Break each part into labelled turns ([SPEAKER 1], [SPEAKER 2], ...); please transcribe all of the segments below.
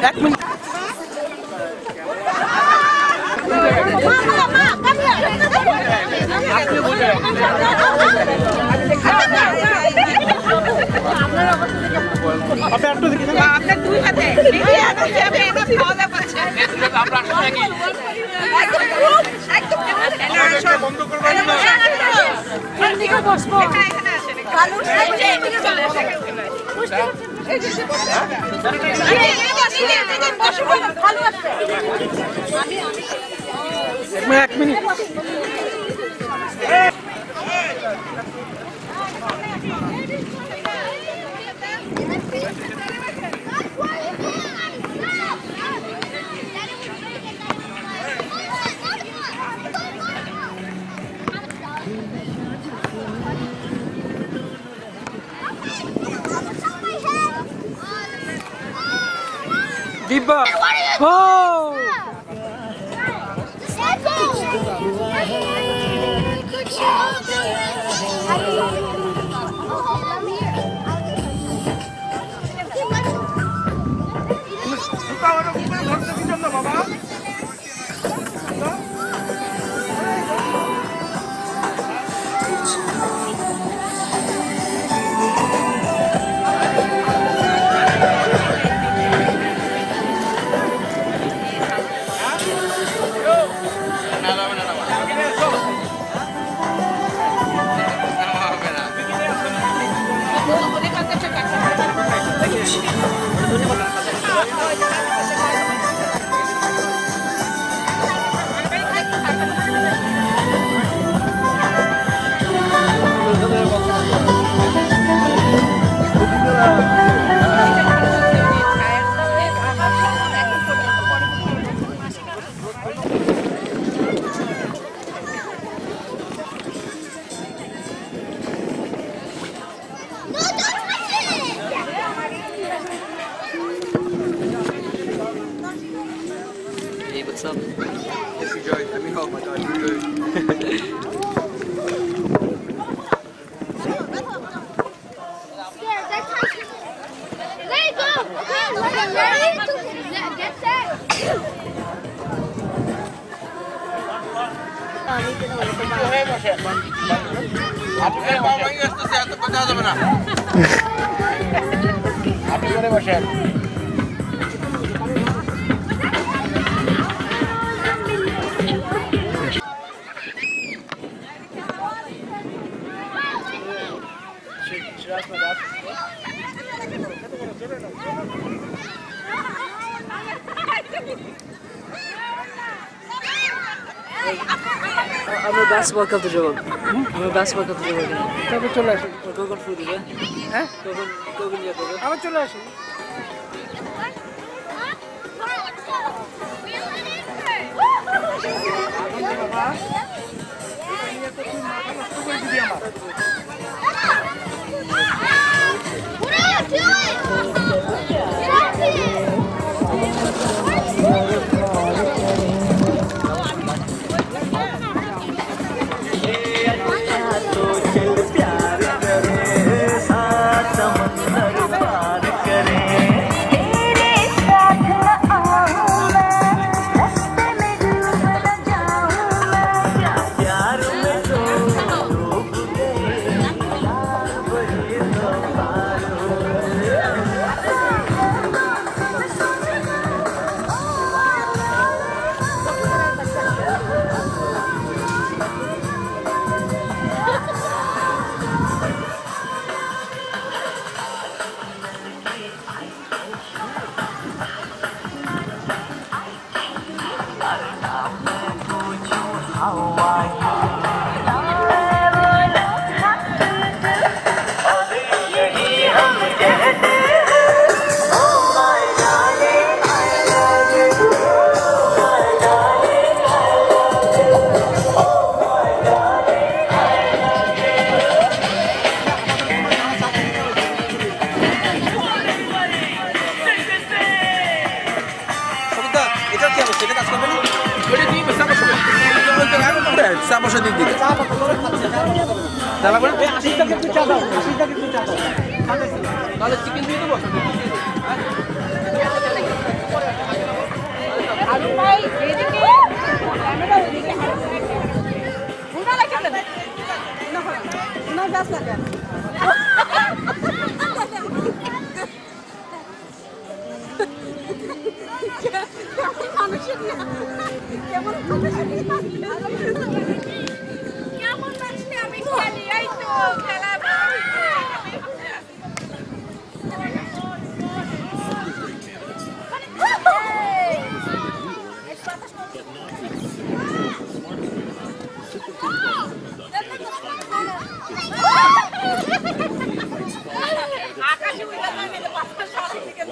[SPEAKER 1] এক মিনিট
[SPEAKER 2] আপনার দুই হাতে খাওয়া দাওয়া পাচ্ছে বন্ধ করবেন
[SPEAKER 1] না এক minute Diba? Oh!
[SPEAKER 3] Hey, what's up?
[SPEAKER 4] Yes, you go. Let me hold my dad.
[SPEAKER 3] I'm a basketball cup to job. I'm a basketball cup to job.
[SPEAKER 1] তবে চলে আসুন
[SPEAKER 3] Coconut food, yeah?
[SPEAKER 1] হ্যাঁ
[SPEAKER 3] Coconut, yeah,
[SPEAKER 1] আবার চলে আসুন
[SPEAKER 4] এটা কি হবে? সেটা কাজ করবে না? ওইটা দিয়ে বসে আমরা সবাই। চা বসে দিক দিকে তাহলে চিকেন দিয়ে দেবো
[SPEAKER 2] আলু ভাই এদিকে ক্যামেরা ওদিকে উনা লাগালে না গাছ লাগালে কেমন মানুষ আমি খেলি এই তো খেলা আকাশে উড়ে যাবে পাঁচটা সারা থেকে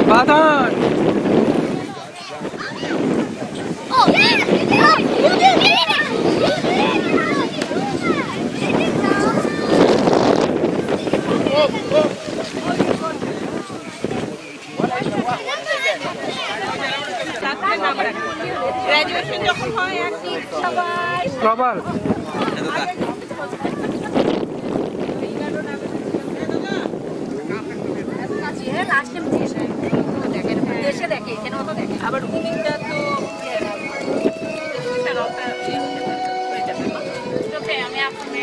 [SPEAKER 1] বাদান
[SPEAKER 5] Oh, yeah! You did it!
[SPEAKER 2] Graduation যখন হয় আর কি সবাই
[SPEAKER 1] প্রবাল
[SPEAKER 5] লাস্ট টাইম দেশে দেখে এখানে অত দেখে
[SPEAKER 2] আবার উনিটা তো
[SPEAKER 5] আমি আপনি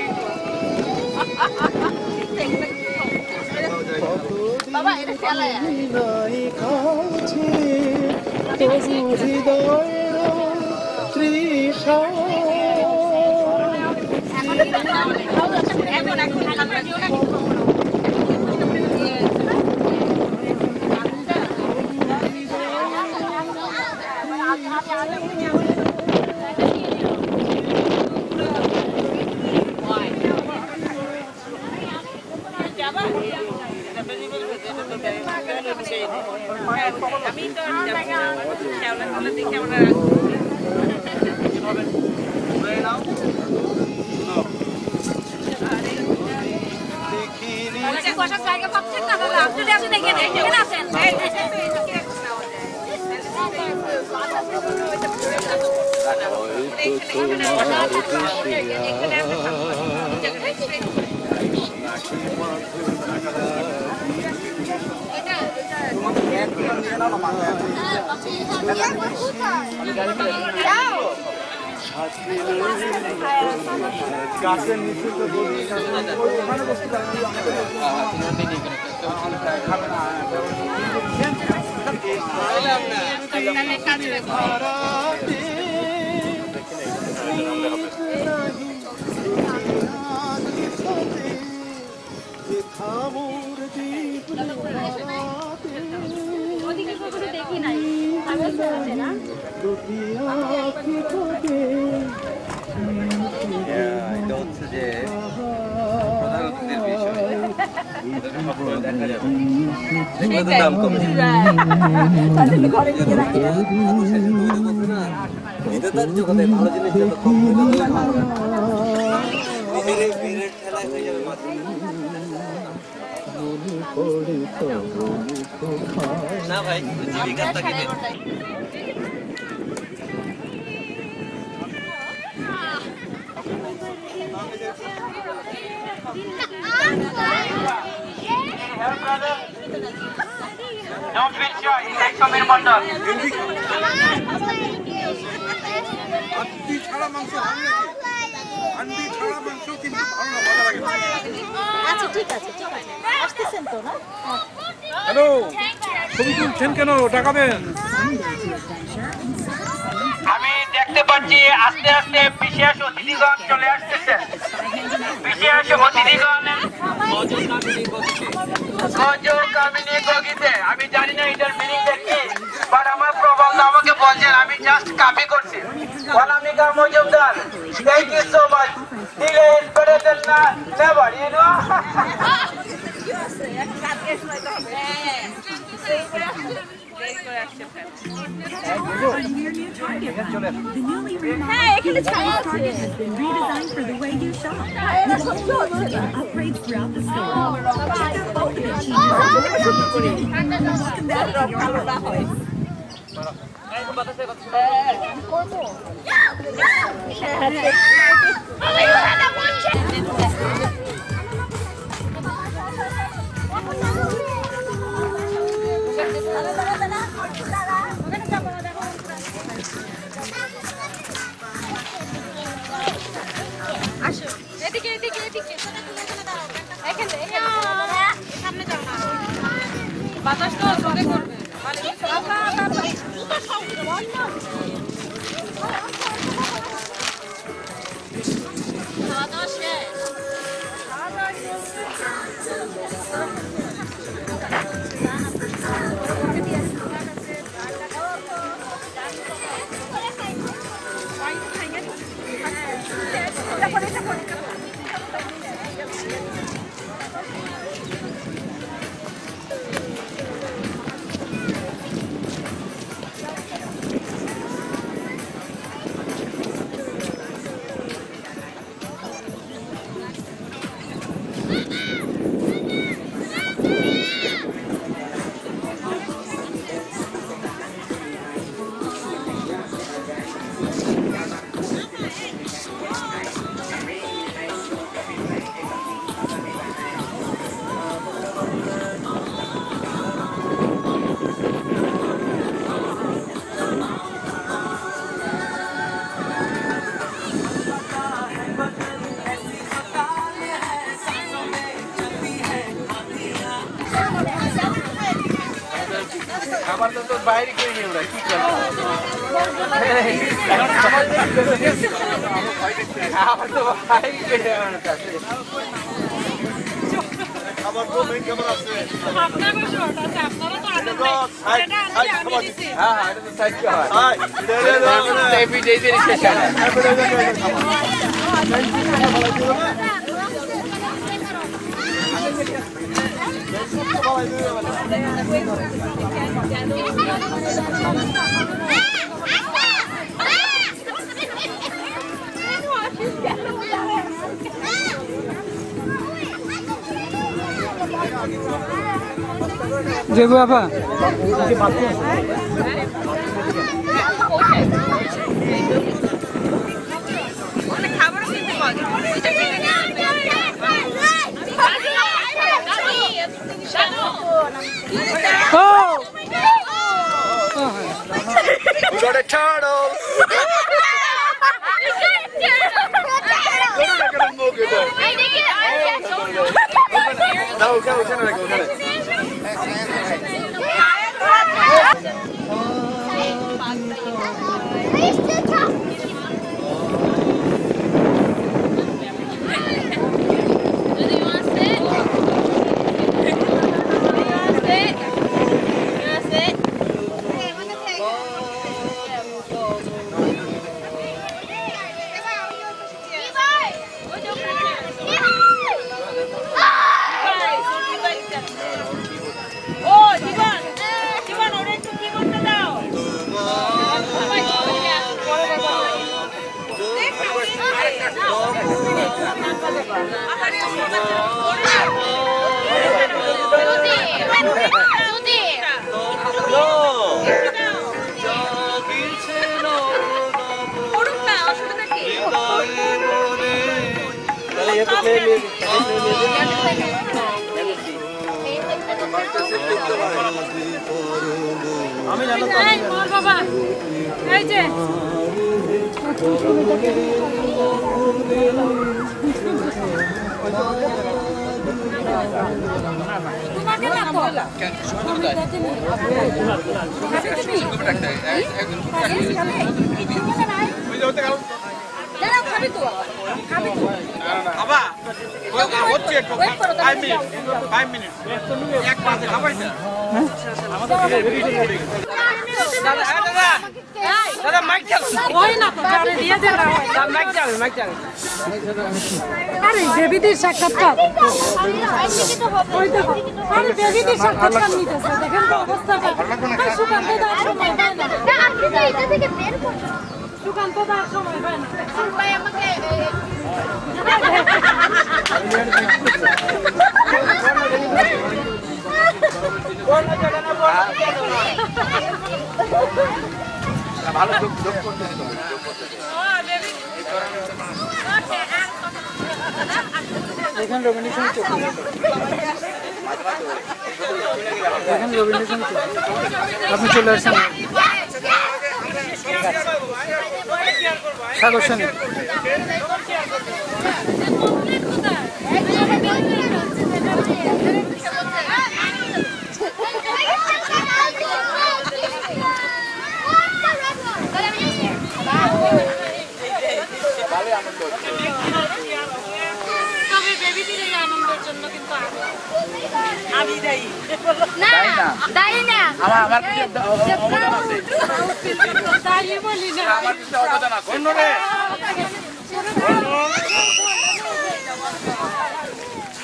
[SPEAKER 5] বাবা এটা ফেলায়
[SPEAKER 2] এখন আমরা যেও না আমি তো খেলা দেখে আমরা
[SPEAKER 5] বসার জায়গা পাচ্ছেন না দাদা আপনি আসেন এখানে এখানে আসেন
[SPEAKER 6] গাছের নিচে তো ওখানে বসতে পারবি
[SPEAKER 5] দেখি নাই
[SPEAKER 4] এটা হচ্ছে যে প্রধান অতিথির বিষয় দেখা যাবে দেখলে তো দাম কমে এদের তার জগতে ভালো জিনিস যত কম ভিড়ের ঠেলায় হয়ে যাবে মাত্র না ভাই জীবিকার তাগিদে
[SPEAKER 7] Don't feel shy, take some in Mandal.
[SPEAKER 6] আন্ডি ছাড়া মাংস ভালো লাগে আন্ডি ছাড়া মাংস কিন্তু ভালো মজা লাগে
[SPEAKER 5] আচ্ছা ঠিক আছে আসতেছেন তো না
[SPEAKER 6] হ্যালো ছবি তুলছেন কেন টাকা দেন
[SPEAKER 7] আমি দেখতে পাচ্ছি আস্তে আস্তে পিছিয়ে আসুন অতিথিগণ চলে আসতেছে। বিশেষ অতিথিগণ কামিনী গগিতে। আমি জানি না এটার মিনিংটা কি, বাট আমার প্রবন্ধ আমাকে বলছেন, আমি জাস্ট কপি করছি। Anamika Majumdar, thank you so much. Delay is better than never, you know.
[SPEAKER 5] হ্যাঁ এখানে ছায়া আছে has been redesigned for the way you shop. Upgrades throughout the store. Check out both the
[SPEAKER 2] বাতাস তো চোখে করবে
[SPEAKER 4] খাবার তো বাইরে করে নিয়ে ওরা কি করবে? খাবার তো বাইরে করে আমার কাছে।
[SPEAKER 6] খাবার তো মেইন খাবার আছে।
[SPEAKER 2] আপনারও শর্ট আছে, আপনারা তো আনন্দ আমি দিছি।
[SPEAKER 4] হ্যাঁ হ্যাঁ, এটা তো সাইড খাবার।
[SPEAKER 6] High
[SPEAKER 4] evidence station.
[SPEAKER 1] দেবু আপা
[SPEAKER 2] খাবারও কিন্তু পাওয়া
[SPEAKER 6] We got a turtle. No, go.
[SPEAKER 2] বাবা এই যে তোমাকে না তো
[SPEAKER 6] বাবা হচ্ছে একটু 5 মিনিট এক পাশে খাবাই না
[SPEAKER 2] দাদা মাইক চাল ওই না তো দিয়ে দে না মাইক চাল
[SPEAKER 1] আরে বেবিদের সাক্ষাৎকার ওই দেখো আরে বেবিদের সাক্ষাৎকার নিতেছে দেখেন তো অবস্থাটা সুকান্ত দার সময় পায় না
[SPEAKER 8] আপনি তো এটা থেকে বের করুন
[SPEAKER 1] সুকান্ত দার সময় পায় না
[SPEAKER 8] ভাই আমাকে
[SPEAKER 6] ভালো যোগ করতে
[SPEAKER 1] দেখেন রবীন্দ্র দেখেন রবীন্দ্র আপনি চলে আসেন সাগর সেন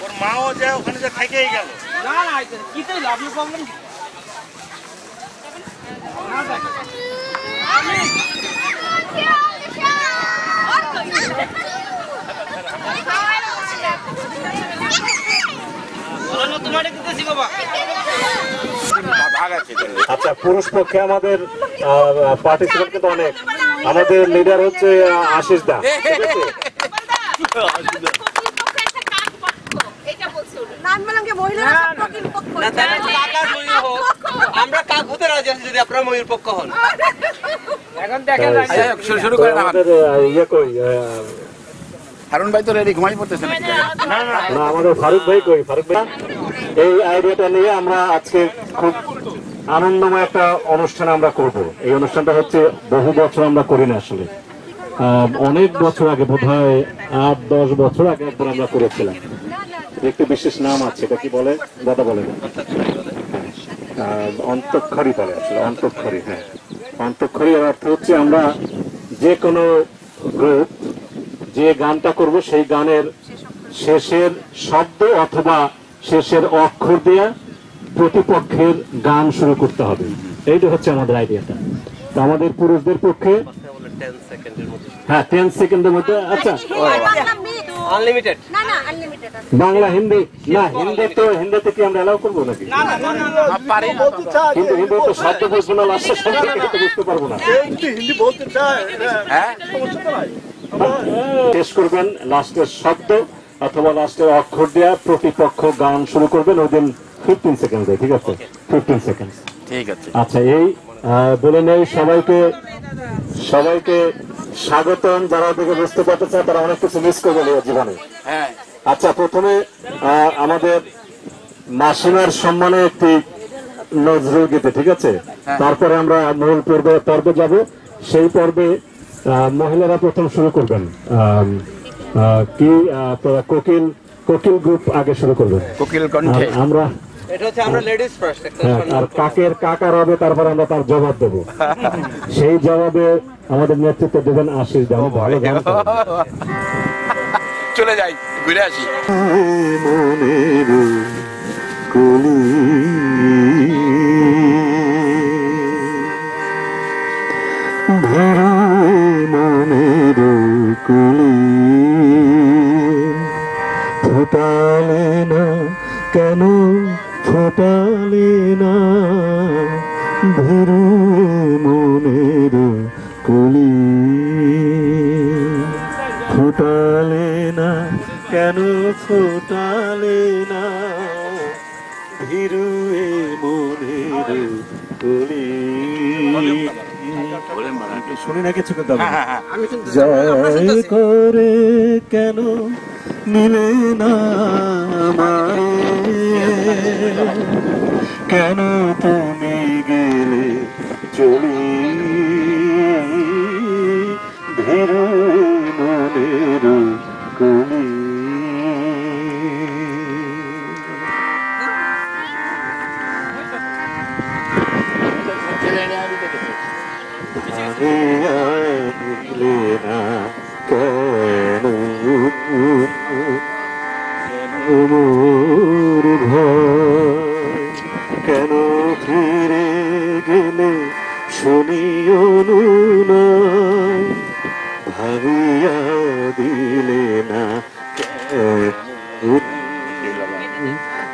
[SPEAKER 6] ওর মাও যায় ওখানে যে থেকেই গেল
[SPEAKER 2] না না কি তো আপনি প্রবলেম
[SPEAKER 9] আচ্ছা পুরুষ পক্ষে আমাদের পার্টিসিপেন্ট কিন্তু অনেক আমাদের লিডার হচ্ছে আশিস দা
[SPEAKER 4] আমরা কাক হতে রাজি আছি যদি আপনারা ময়ূর পক্ষ হন
[SPEAKER 2] এখন দেখেন
[SPEAKER 6] শুরু করে
[SPEAKER 9] আমাদের ইয়ে কই
[SPEAKER 6] হারুন ভাই তো রেডি ঘুমাই পড়তেছে
[SPEAKER 9] না আমাদের ফারুক ভাই কই ফারুক ভাই এই আইডিয়াটা নিয়ে আমরা আজকে খুব আনন্দময় একটা অনুষ্ঠান আমরা করব এই অনুষ্ঠানটা হচ্ছে বহু বছর আমরা করি না আসলে অনেক বছর আগে বোধহয় 8-10 বছর আগে একবার আমরা করেছিলাম একটু বিশেষ নাম আছে এটা কি বলে দাদা বলেন অন্তঃক্ষরী বলে আসলে অন্তঃক্ষরী হ্যাঁ অন্তঃক্ষরী এর অর্থ হচ্ছে আমরা যে কোনো গ্রুপ যে গানটা করব সেই গানের শেষের শব্দ অথবা শেষের অক্ষর দিয়ে প্রতিপক্ষের গান শুরু করতে হবে এইটা হচ্ছে আমাদের আইডিয়াটা তো আমাদের পুরুষদের পক্ষে
[SPEAKER 4] 10 সেকেন্ডের মধ্যে
[SPEAKER 9] হ্যাঁ 10 সেকেন্ডের মধ্যে আচ্ছা
[SPEAKER 4] আনলিমিটেড
[SPEAKER 8] না না আনলিমিটেড
[SPEAKER 9] বাংলা হিন্দি না হিন্দিতে কি আমরা এলাও করবো নাকি কিন্তু হিন্দি তো শব্দ বুঝবো না লাস্টের শব্দ বুঝতে পারবো না
[SPEAKER 6] হিন্দি বলতে চায় হ্যাঁ
[SPEAKER 9] শেষ করবেন লাস্টের শব্দ অথবা লাস্টের অক্ষর দিয়ে প্রতিপক্ষ গান শুরু করবেন ওই দিন 15 সেকেন্ডে ঠিক আছে 15 সেকেন্ড
[SPEAKER 6] ঠিক আছে
[SPEAKER 9] আচ্ছা এই বলে নেই সবাইকে স্বাগতম যারা দেখে বুঝতে পারতেছে তারা অনেক কিছু মিস করবে জীবনে
[SPEAKER 6] হ্যাঁ
[SPEAKER 9] আচ্ছা প্রথমে আমাদের মাসিমার সম্মানে একটি নজরুল গীতে ঠিক আছে তারপরে আমরা মূল পর্বে যাব সেই পর্বে মহিলারা প্রথম শুরু করবেন কি কোকিল গ্রুপ আগে শুরু করবেন
[SPEAKER 6] কোকিল কণ্ঠে
[SPEAKER 9] আমরা
[SPEAKER 4] এটা হচ্ছে আমরা লেডিস ফার্স্ট
[SPEAKER 9] আর কাকার হবে তারপর আমরা তার জবাব দেব সেই জবাবে আমাদের নেতৃত্ব দেবেন আশিস দা ভালো গান
[SPEAKER 6] চলে যাই ঘুরে আসি
[SPEAKER 9] মনের কলি মনের কলি ফোটালে না কেন ফোটালে না ভেরু মনের কলি ফোটালে না কেন ফোটালে না ভীরু মনের কলি শুনি না কিছু কিন্তু জয় করে কেন মিলে না কেন তুমি গেলে চলি ভীরু মনের মোর ভয় কেন ফিরে গেলে শুনিও না ভাবিয়া দিলে না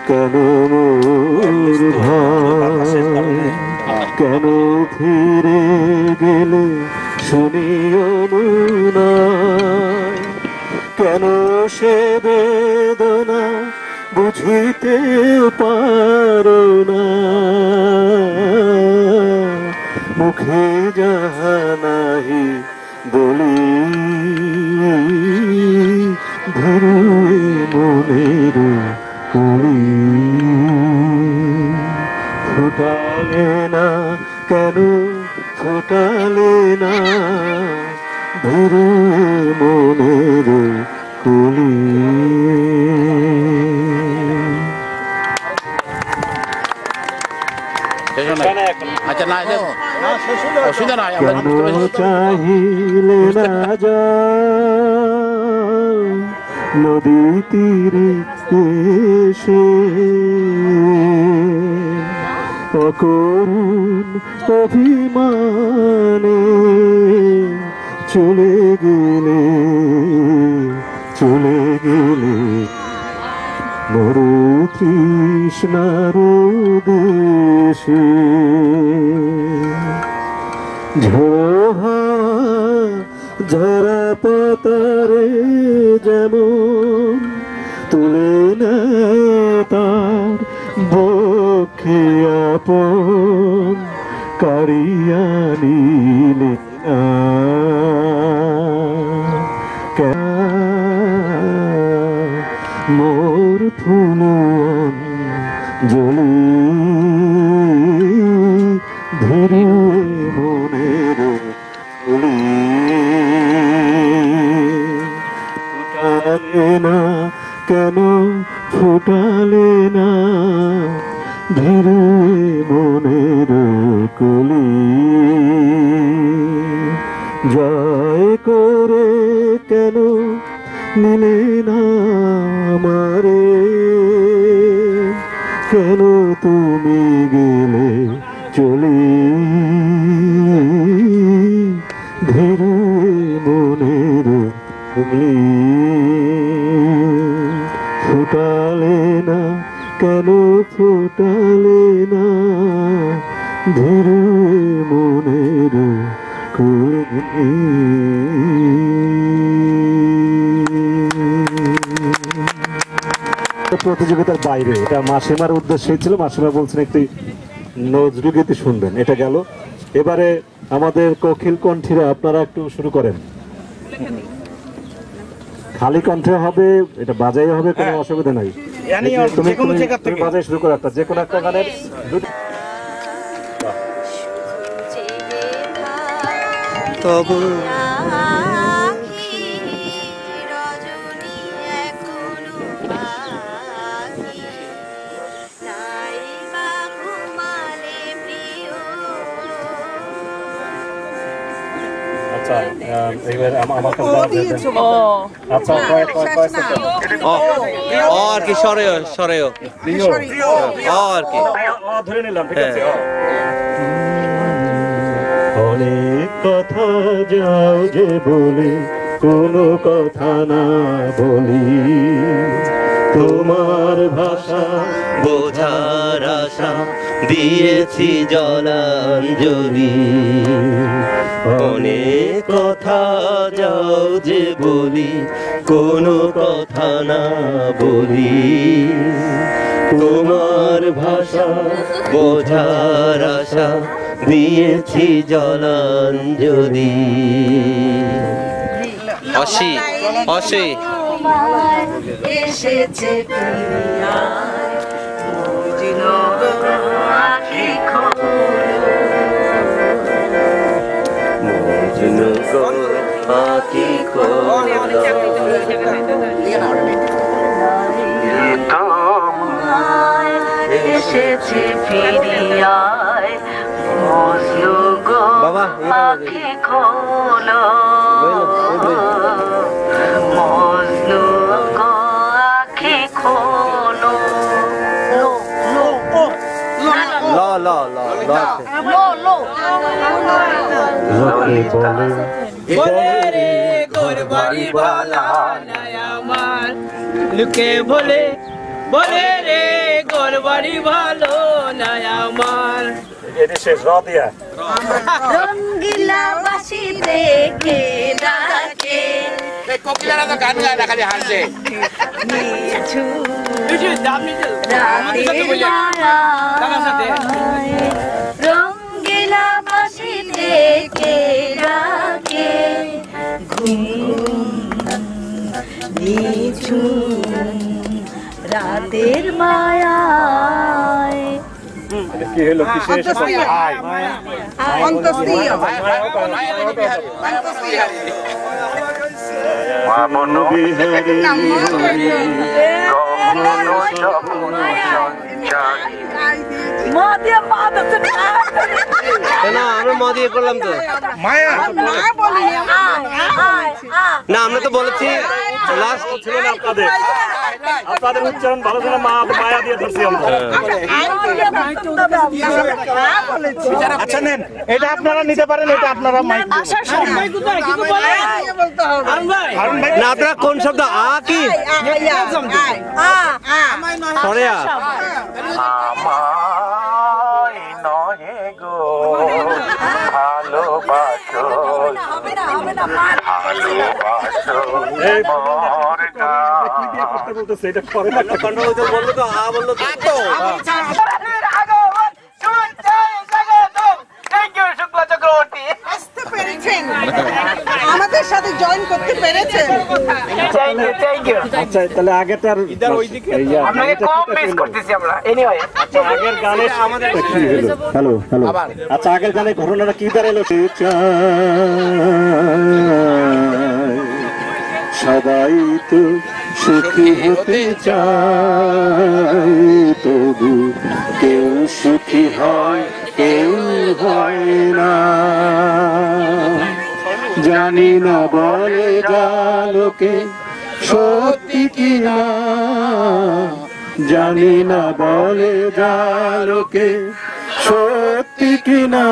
[SPEAKER 9] কেন মোর ভয় কেন ফিরে গেলে শুনিও না কেন সে বেদনা বুঝিতে পারো না মুখে যাহা নাহি বলি ধরে মনের করি ফোটালে না কেন ফোটালে না ধরে মনের কলি
[SPEAKER 4] আচ্ছা না অসুবিধা নাই
[SPEAKER 9] কেন চাহিলে না যা নদী তীরে এসে অকরুণ অভিমানে চলে গেলে মরু তৃষ্ণার দেশে ঝরা পাতারে যেমন তুলে নেয় তার বক্ষে আপন কারিয়া নিলে মোর ফুলন জলি ধীরে মনের ফুলি ফুটালে না কেন ফুটালে না ধীরে মনের কলি জয় করে কেন নিলে না আমারে কেন তুমি গেলে চলে ধীরে মনের ফুলি ফুটালে না কেন ফুটালে না ধীরে মনের কুলি প্রতিযোগিতার বাইরে এটা মাসিমার উদ্দেশ্যে ছিল মাসিমা বলছেন একটি নজরুল গীতি শুনবেন এটা গেল এবারে আমাদের কোকিল কণ্ঠীরা আপনারা একটু শুরু করেন খালি কণ্ঠে হবে এটা বাজাই হবে কোনো অসুবিধা নাই তুমি বাজাই শুরু করো একটা যে কোনো একটা গানের তবু
[SPEAKER 4] আর কি সরেও আর কি
[SPEAKER 9] ধরে নিলাম ঠিক আছে অনেক কথা যাও যে বলি কোনো কথা না বলি তোমার ভাষা
[SPEAKER 4] বোঝার আশা দিয়েছি জলাঞ্জলি অনেক কথা যাও যে বলি কোনো কথা না বলি তোমার ভাষা বোঝার আশা দিয়েছি জলাঞ্জলি অসি অসি
[SPEAKER 2] এসেছে এসেছে ফিরিয়ায় মজনু গো পাখি খোলো মজনু
[SPEAKER 9] লোকে বলে
[SPEAKER 7] বলে রে গোর বাড়ি ভালা নাই আমার লোকে বলে বলে রে গোর বাড়ি ভালো নাই আমার
[SPEAKER 9] এটি শেষ র দিয়া
[SPEAKER 5] রঙ্গিলা বাসি দেখে ডাকে
[SPEAKER 6] কোকিলারা তো গান গায় না খালি হাসে
[SPEAKER 5] নিঝু
[SPEAKER 7] সাথে
[SPEAKER 5] রঙ্গিলা বাসি দেখে ডাকে ঘুম নিঝু রাতের মায়ায়
[SPEAKER 9] কি হলো কি শেষ মামন বিহারী
[SPEAKER 4] না আমরা মা দিয়ে করলাম তো না আমরা তো বলেছি লাস্ট
[SPEAKER 9] ছিল না আপনাদের উচ্চারণ ভালো ছিল মায়া দিয়ে ধরছি আমরা আচ্ছা নেন এটা আপনারা নিতে পারেন এটা আপনারা মাইক
[SPEAKER 4] না আপনারা কোন শব্দ আ কি সরে আ
[SPEAKER 9] আমায় নহে গো ভালোবাসো বলতেছে এটা করে না
[SPEAKER 4] বললো তো আ বললো তো
[SPEAKER 2] আমাদের সাথে জয়েন করতে পেরেছেন
[SPEAKER 9] আচ্ছা তাহলে আগেটার
[SPEAKER 7] আপনাকে কম মিস করতেছি আমরা এনিওয়ে
[SPEAKER 9] আগের গানে আমাদের হ্যালো হ্যালো আচ্ছা আগের গানে ঘটনাটা কি দাঁড়ালো সবাই তো সুখী হতে চায় তবু কেউ সুখী হয় কেউ হয় না জানি না বলে লোকে সত্যি কি না জানি না বলে লোকে সত্যি কি না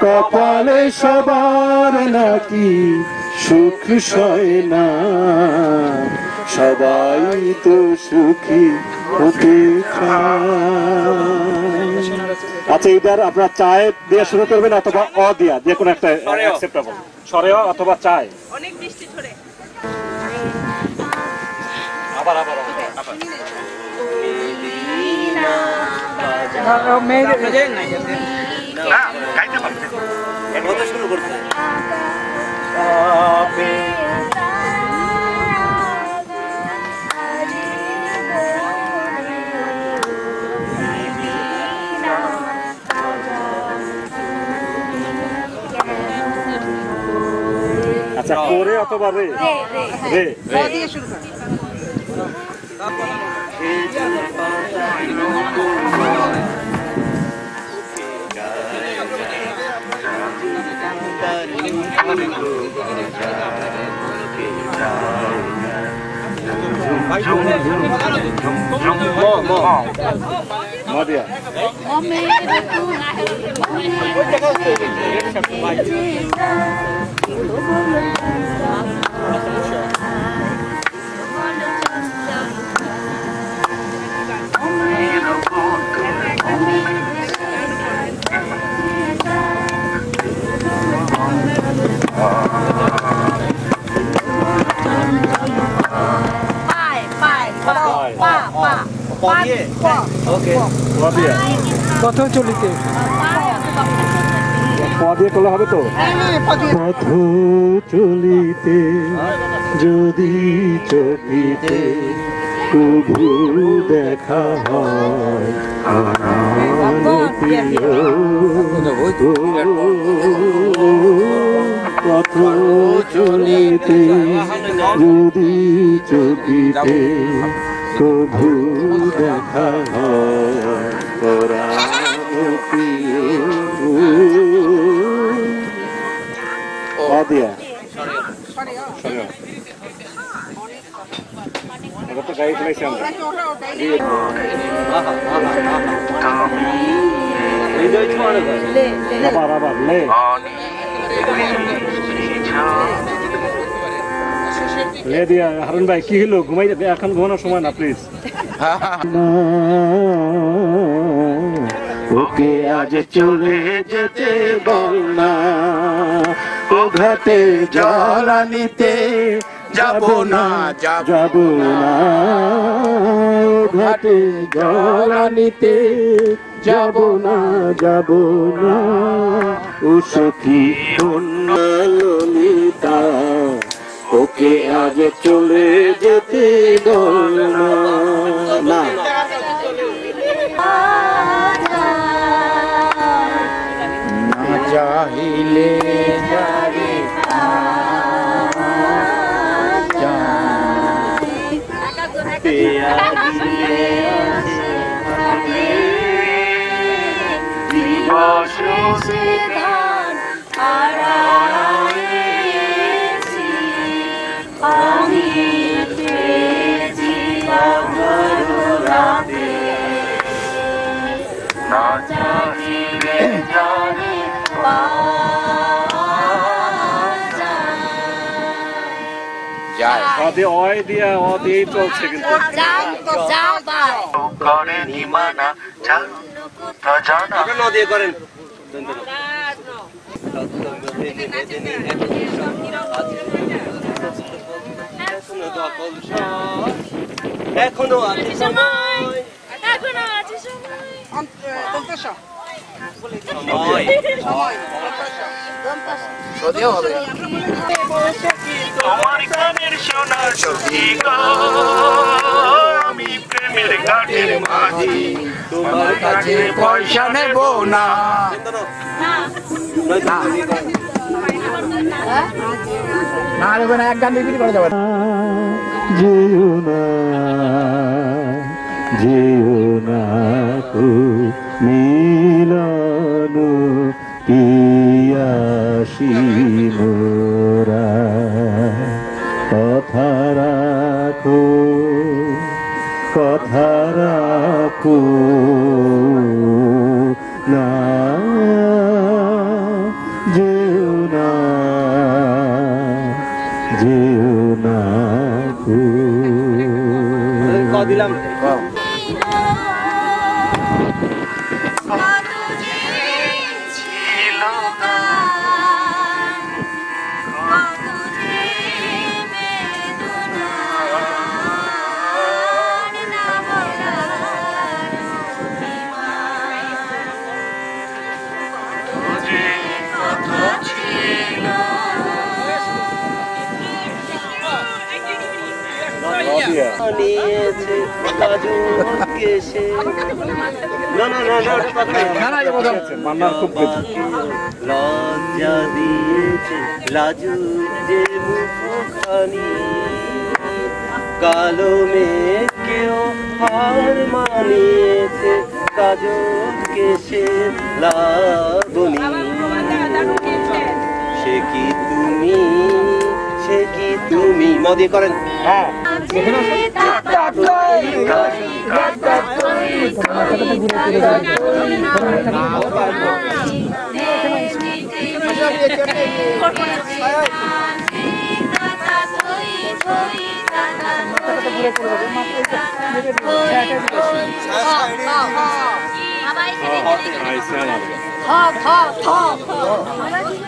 [SPEAKER 9] কপালে সবার নাকি সুখ সয় না সবাই তো সুখী হতে চায় আচ্ছা এবার আপনার চায় দিয়ে শুরু করবেন অথবা অ দিয়া যে কোনো একটা অ্যাকসেপ্টেবল সরে অথবা চায়
[SPEAKER 2] অনেক বৃষ্টি ধরে
[SPEAKER 9] আবার
[SPEAKER 4] শুরু করছে
[SPEAKER 9] আচ্ছা করে অথবা রে রে
[SPEAKER 2] দিয়ে শুরু করো
[SPEAKER 9] মদিয়া
[SPEAKER 3] কত চলিতে
[SPEAKER 9] পদে করলে হবে তো পথ চলিতে যদি চকিতে প্রভু দেখা হয় পথ চলিতে যদি চকিতে প্রভু দেখা হয় দিয়া তো গাড়ি ফেলেছি আমরা আবার লে লে দিয়া হারুন ভাই কি হলো ঘুমাই এখন ঘুমানোর সময় না প্লিজ ওকে আজ চলে যেতে বল না ও ঘাটে জল আনিতে যাব না যাব না ও ঘাটে জল আনিতে যাব না ও সখী ললিতা ওকে আজ চলে যেতে বল না না চাহিলে যাবে চলছে কিন্তু
[SPEAKER 4] দিয়ে করেন এখনো আছে সময়
[SPEAKER 10] তোমার গানের সোনার সখী গো আমি প্রেমের ঘাটের মাঝি তোমার কাছে পয়সা নেব না
[SPEAKER 9] এক গান বিক্রি করা যাবে যেও না মিলন পিয়াসি মোরা কথা রাখো না যেও না
[SPEAKER 4] দিলাম লজ্জা দিয়েছে লাজু যে মুখখানি কালো মেঘকেও হার মানিয়েছে কাজল কেশের লাবণী সে কি তুমি মদি করেন হ্যাঁ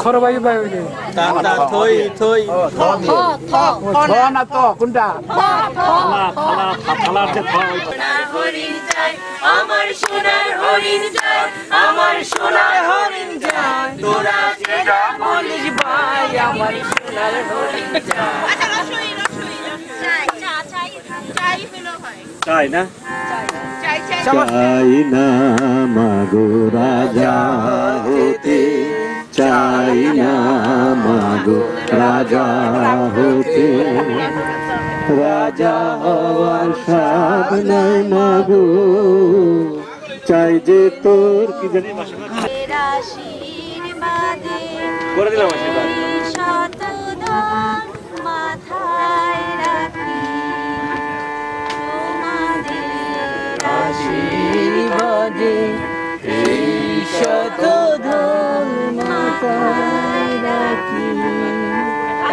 [SPEAKER 1] খরবাই বাই
[SPEAKER 4] তা থই থই
[SPEAKER 1] না তো কোনটা
[SPEAKER 5] আমার সোনার হরিণ যায় আমার সোনার হরিণ যায় তোরা যেটা বলিস ভাই আমার সোনার হরিণ যায়
[SPEAKER 9] চাই না চাই না মাগো রাজা হতে চাই না মাগো রাজা হতে রাজা হওয়ার স্বাদ নাই মাগো চাই যে তোর কি জানি
[SPEAKER 4] করে দিলাম আশীর্বাদ
[SPEAKER 5] মাথায় রাখি তোমাদের আশীর্বাদে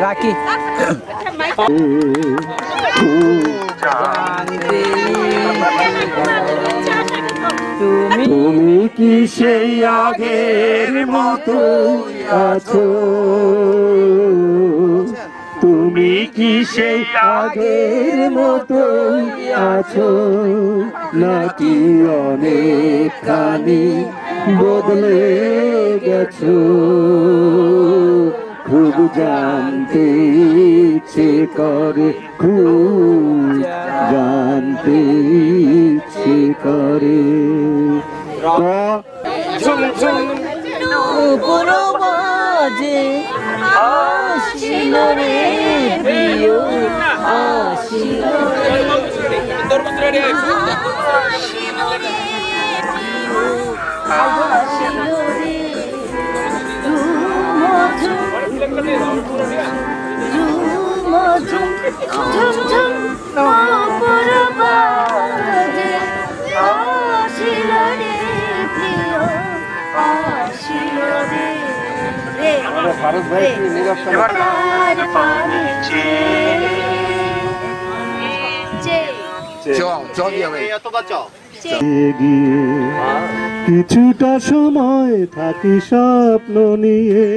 [SPEAKER 5] রাখি
[SPEAKER 9] তুমি কি সেই আগের মতো আছো, তুমি কি সেই আগের মতো আছো, নাকি অনেকখানি বদলে গেছো, খুব জানতে ইচ্ছে করে, খুব জানতে ইচ্ছে করে।
[SPEAKER 5] বাজে আসিল রে প্রিয় আসিল
[SPEAKER 9] কিছুটা সময় থাকি স্বপ্ন নিয়ে,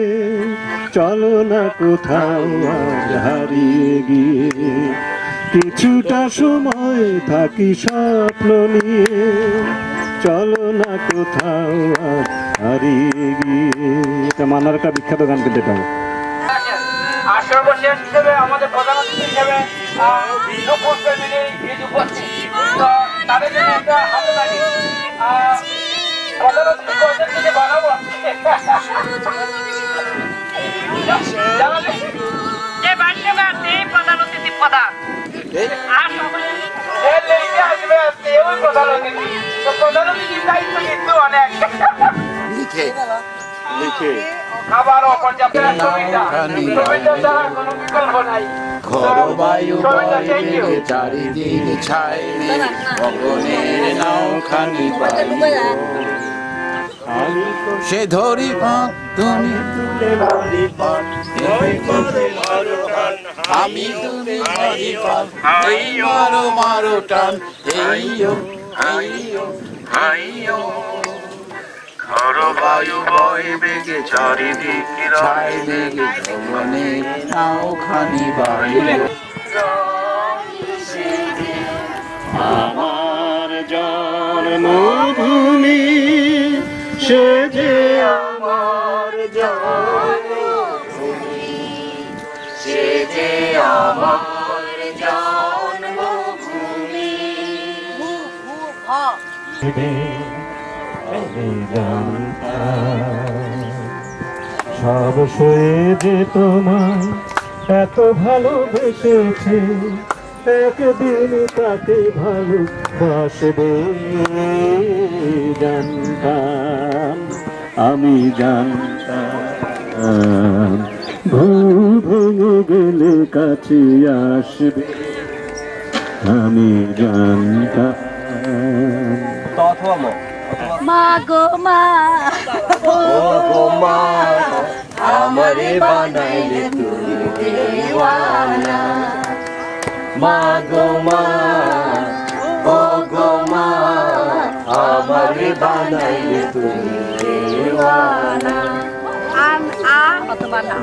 [SPEAKER 9] চলো না কোথাও হারিয়ে গিয়ে, কিছুটা সময় থাকি স্বপ্ন নিয়ে, চলো না কোথাও হারিয়ে গিয়ে। এটা মানার একটা বিখ্যাত গান কিন্তু এটা।
[SPEAKER 7] আর সর্বশেষ হিসেবে আমাদের প্রধান অতিথি হিসেবে তাদের জন্য একটা হাতে লাগে প্রধান অতিথি কয়েকজন থেকে বানাবো যে বান্যগান এই প্রধান অতিথি প্রধান আর সকলে আসবে ওই প্রধান অতিথি, তো প্রধান অতিথির দায়িত্ব কিন্তু অনেক লিখে লিখে খাবারও পর্যাপ্ত সুবিধা ছাড়া কোনো বিকল্প নাই।
[SPEAKER 10] চারিদিকে ছাই গগনের নাওখানি সে ধরি তুমি আমি তুমি মারো মারো টান বায়ু বয় বেগে চারিদিকে ছাই বেগে গগনের নাওখানি বাইরে।
[SPEAKER 9] আমার জন্মভূমি সে যে আমার জন্মভূমি, সে যে আমার জন্মভূমি। সব সয়ে যে তোমায় এত ভালোবেসেছে, একদিন তাকে ভালোবাসবে জানতাম, আমি জানতাম। ভুল ভেঙে গেলে কাছে আসবে, আমি জানতাম।
[SPEAKER 5] মা গো মা
[SPEAKER 10] ও গো মা আমারে বানাইলে তুমি দেওয়ানা, মা গো মা ও গো মা আমারে বানাইলে তুমি দেওয়ানা।
[SPEAKER 2] অথবা না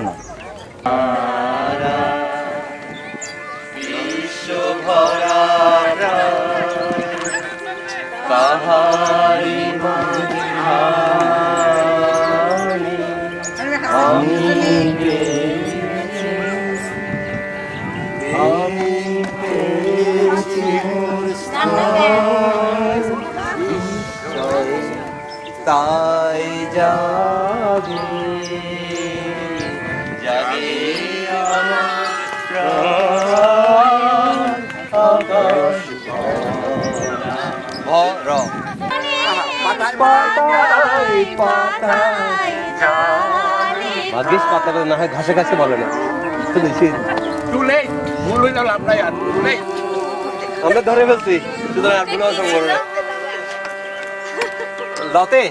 [SPEAKER 10] বিশ্ব ভরা কাহারি আমি তাই জাগে জাগে আমার প্রাণ আকাশ ভরা
[SPEAKER 4] ভাগ্যিস পাতাটা না হয় ঘাসে ঘাসে বলে না, আমরা ধরে ফেলছি, সুতরাং আর কোনো অসম্ভব না। দাওতে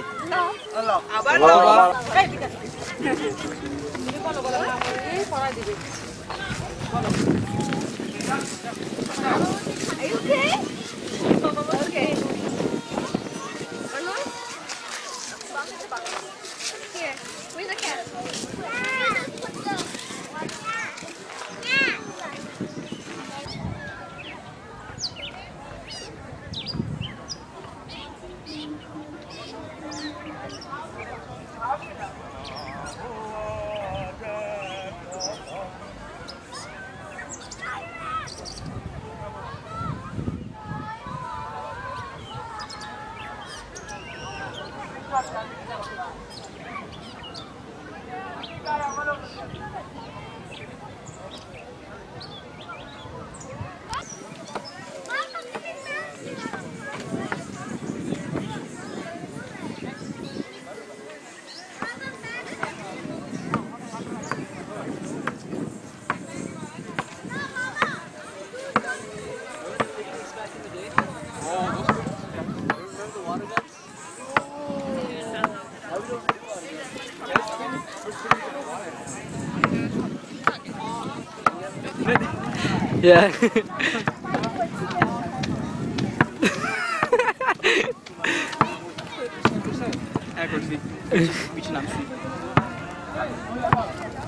[SPEAKER 3] Yeah.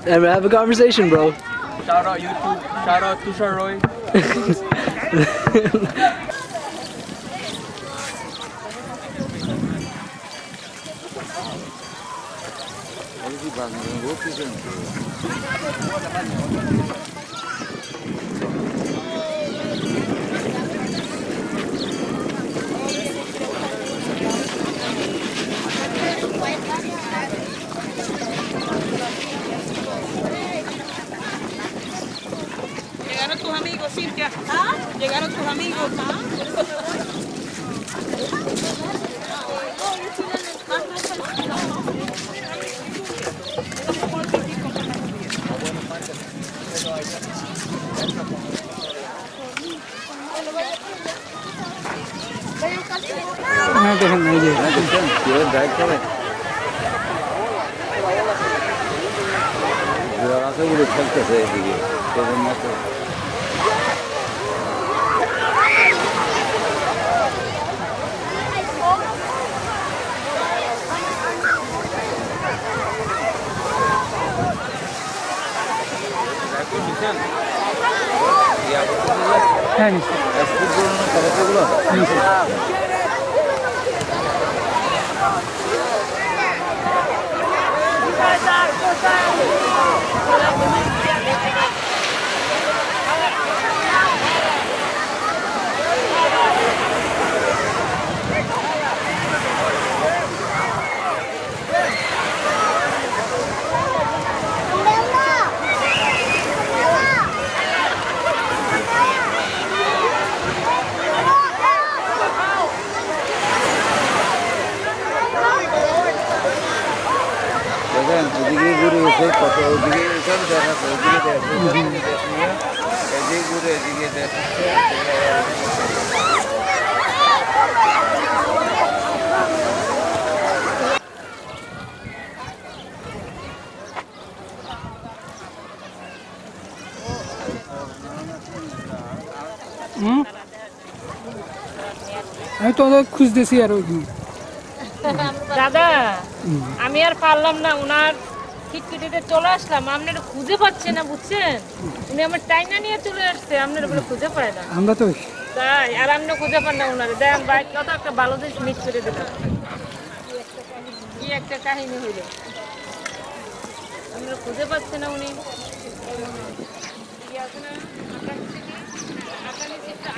[SPEAKER 3] And have a conversation, bro.
[SPEAKER 4] Shout out YouTube. Shout out Tushar Roy.
[SPEAKER 2] Llegaron tus amigos, Cintia. Llegaron tus amigos.
[SPEAKER 3] দেখেন এই যে
[SPEAKER 4] খেলতেছে এদিকে
[SPEAKER 3] হ্যাঁ
[SPEAKER 4] ওদিকে ঘুরে এসে কত ওদিকে এসব দেখাচ্ছে ওদিকে দেখে এদিকে ঘুরে এদিকে দেখাচ্ছে
[SPEAKER 3] আমি তো খুঁজতেছি আর ওই
[SPEAKER 1] দাদা আমি আর পারলাম না, ওনার খিটখিটিতে চলে আসলাম, আপনার খুঁজে পাচ্ছে না, বুঝছেন? উনি আমার টাইনা নিয়ে চলে আসছে, আপনার বলে খুঁজে পায় না।
[SPEAKER 3] আমরা তো
[SPEAKER 1] তাই আর আপনি খুঁজে পান না ওনারে, দেখেন বাইক কত একটা ভালো জিনিস মিস করে দিলাম। কি একটা কাহিনী হইল, আপনারা খুঁজে পাচ্ছে না উনি।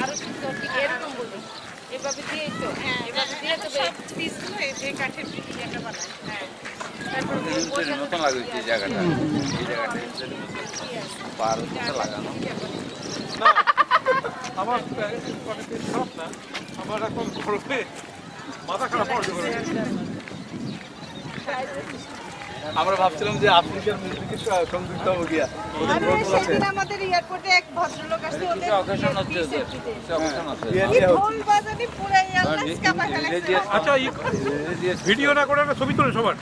[SPEAKER 1] আরো এরকম বলি এভাবে দিয়ে তো, হ্যাঁ এভাবে দিয়ে তো পিসগুলো এই কাঠের পিঠি একটা বানায়। হ্যাঁ
[SPEAKER 4] নতুন লাগছে এই জায়গাটা, এই জায়গাটা পার লাগানো
[SPEAKER 6] আমার খারাপ না, আমার এখন করবে মাথা খারাপ হওয়ার
[SPEAKER 4] আমরা ভাবছিলাম যে আফ্রিকার মিউজিকের সংযুক্ত হবো গিয়া
[SPEAKER 2] আমাদের এয়ারপোর্টে এক ভদ্রলোক আসছে, ওদের
[SPEAKER 4] অকেশন হচ্ছে অকেশন হচ্ছে
[SPEAKER 2] ঢোল বাজানি পুরো এয়ারলাইন্স কাপা ফেলেছে।
[SPEAKER 6] আচ্ছা ভিডিও না করে একটা ছবি তোলে সবার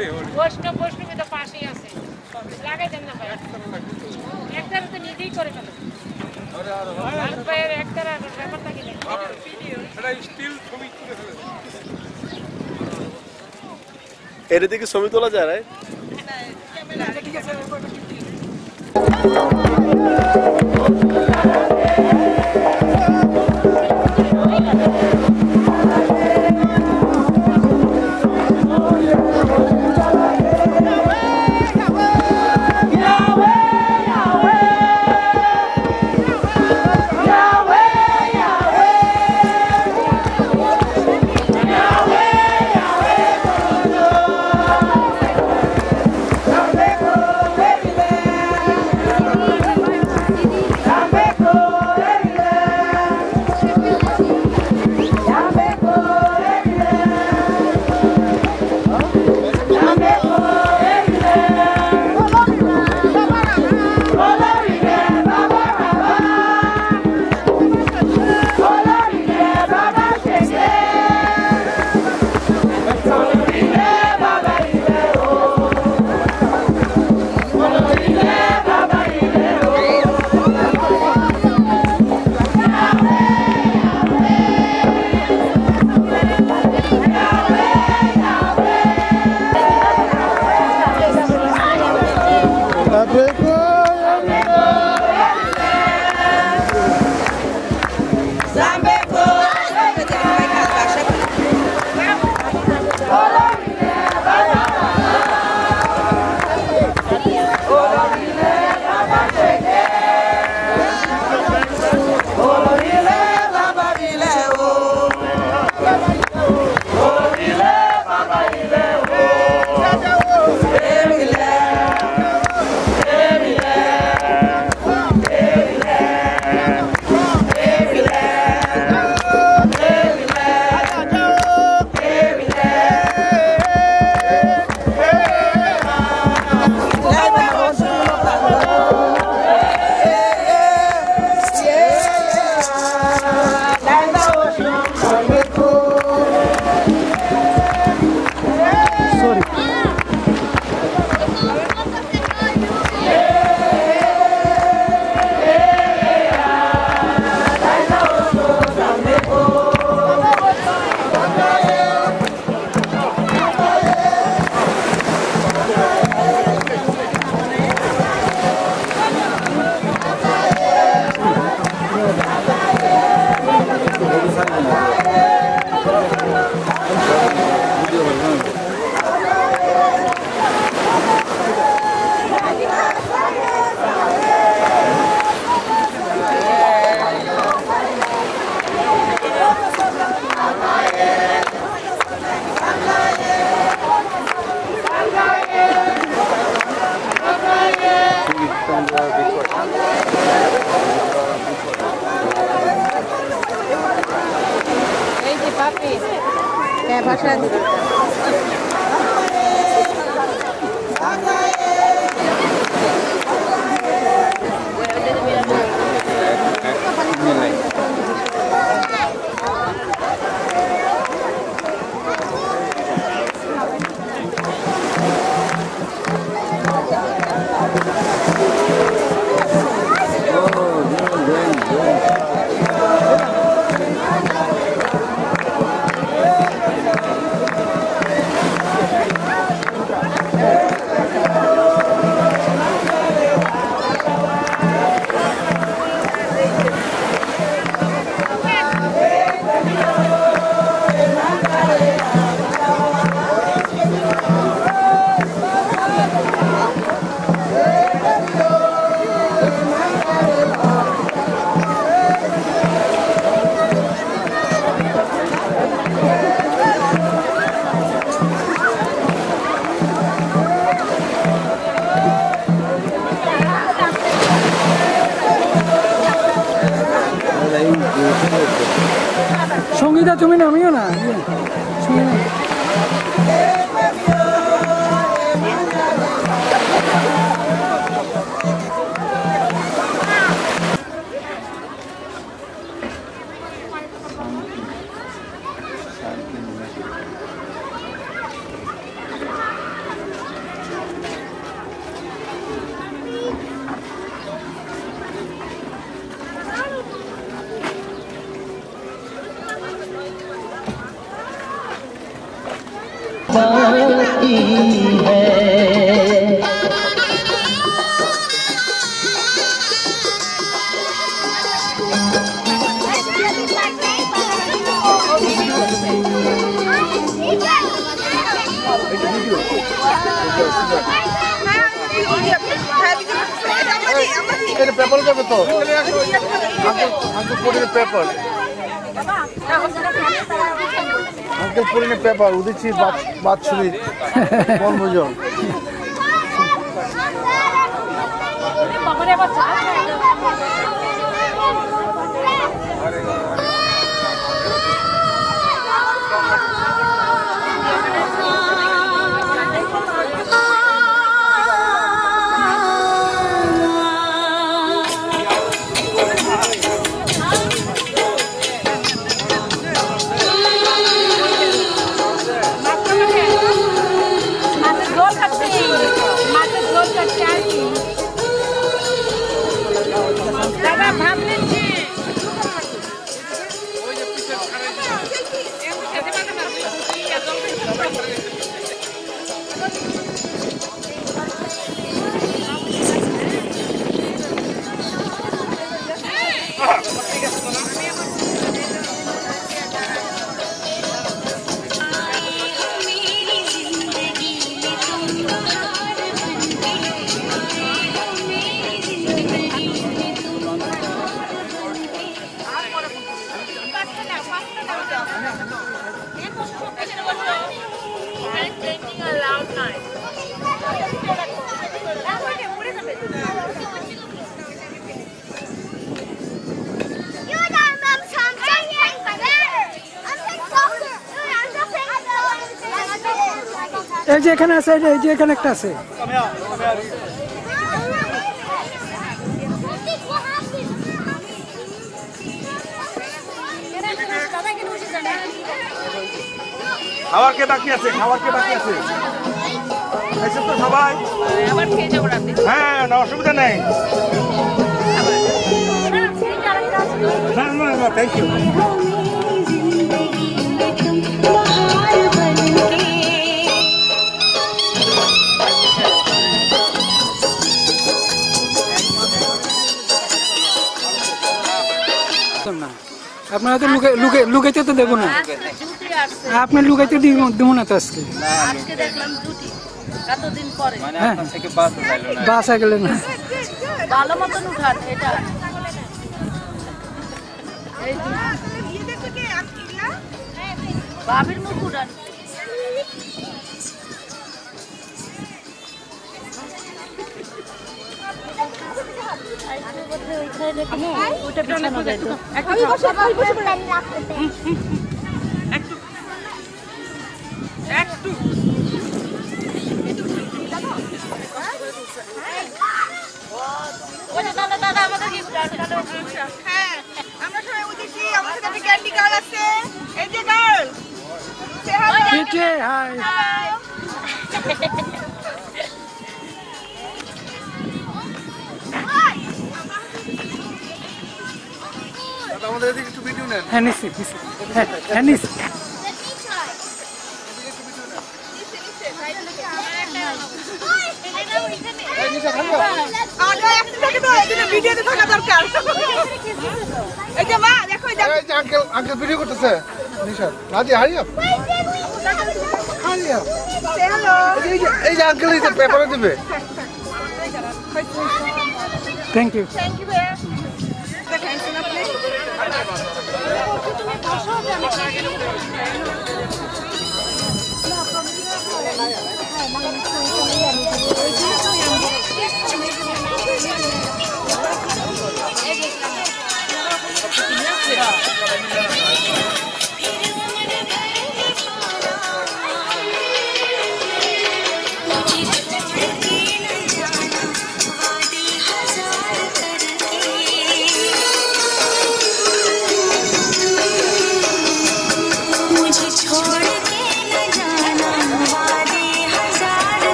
[SPEAKER 1] বৈষ্ণব বৈষ্ণবী তো পাশেই আছে লাগাই দেন না ভাই একটার তো নিজেই করে ফেলো একটার ব্যাপারটা কি
[SPEAKER 11] এর দিকে ছবি তোলা যায় রাইট
[SPEAKER 3] সঙ্গীতা তুমি নামিও না
[SPEAKER 5] बाकी है
[SPEAKER 6] पेपर देवे तो अंकल पूरी पेपर अंकल पूरी पेपर उदिची बात छुरी कौन बुझो
[SPEAKER 12] এই যে এখানে আছে এই যে এখানে একটা আছে
[SPEAKER 6] খাবার কে বাকি আছে এসে তো সবাই
[SPEAKER 2] আবার খেয়ে যাবো রাতে
[SPEAKER 6] হ্যাঁ না অসুবিধা নেই না থ্যাংক ইউ
[SPEAKER 12] আপনারা তো লুকাইতে তো দেবো না আপনার লুকাইতে দেবো না তো আজকে
[SPEAKER 2] দেখলাম জুটি কতদিন পরে
[SPEAKER 4] মানে আপনার থেকে
[SPEAKER 12] বাসা গেলে না
[SPEAKER 2] ভালো মতন উঠান এটা বাবির মুখ উঠান আমরা সবাই উঠেছি আমার সাথে একটা ক্যান্ডি গার্ল আছে এই যে গার্ল
[SPEAKER 12] হাই
[SPEAKER 6] আমাদের এদিকে একটু ভিডিও নেন
[SPEAKER 12] হ্যাঁ নিশ্চিত হ্যাঁ নিশ্চিত
[SPEAKER 6] আঙ্কেল ভিডিও করতেছে নিশাদ রাজি হারিয়া এই যে আঙ্কেল এই যে পেপারে দিবে
[SPEAKER 12] থ্যাংক ইউ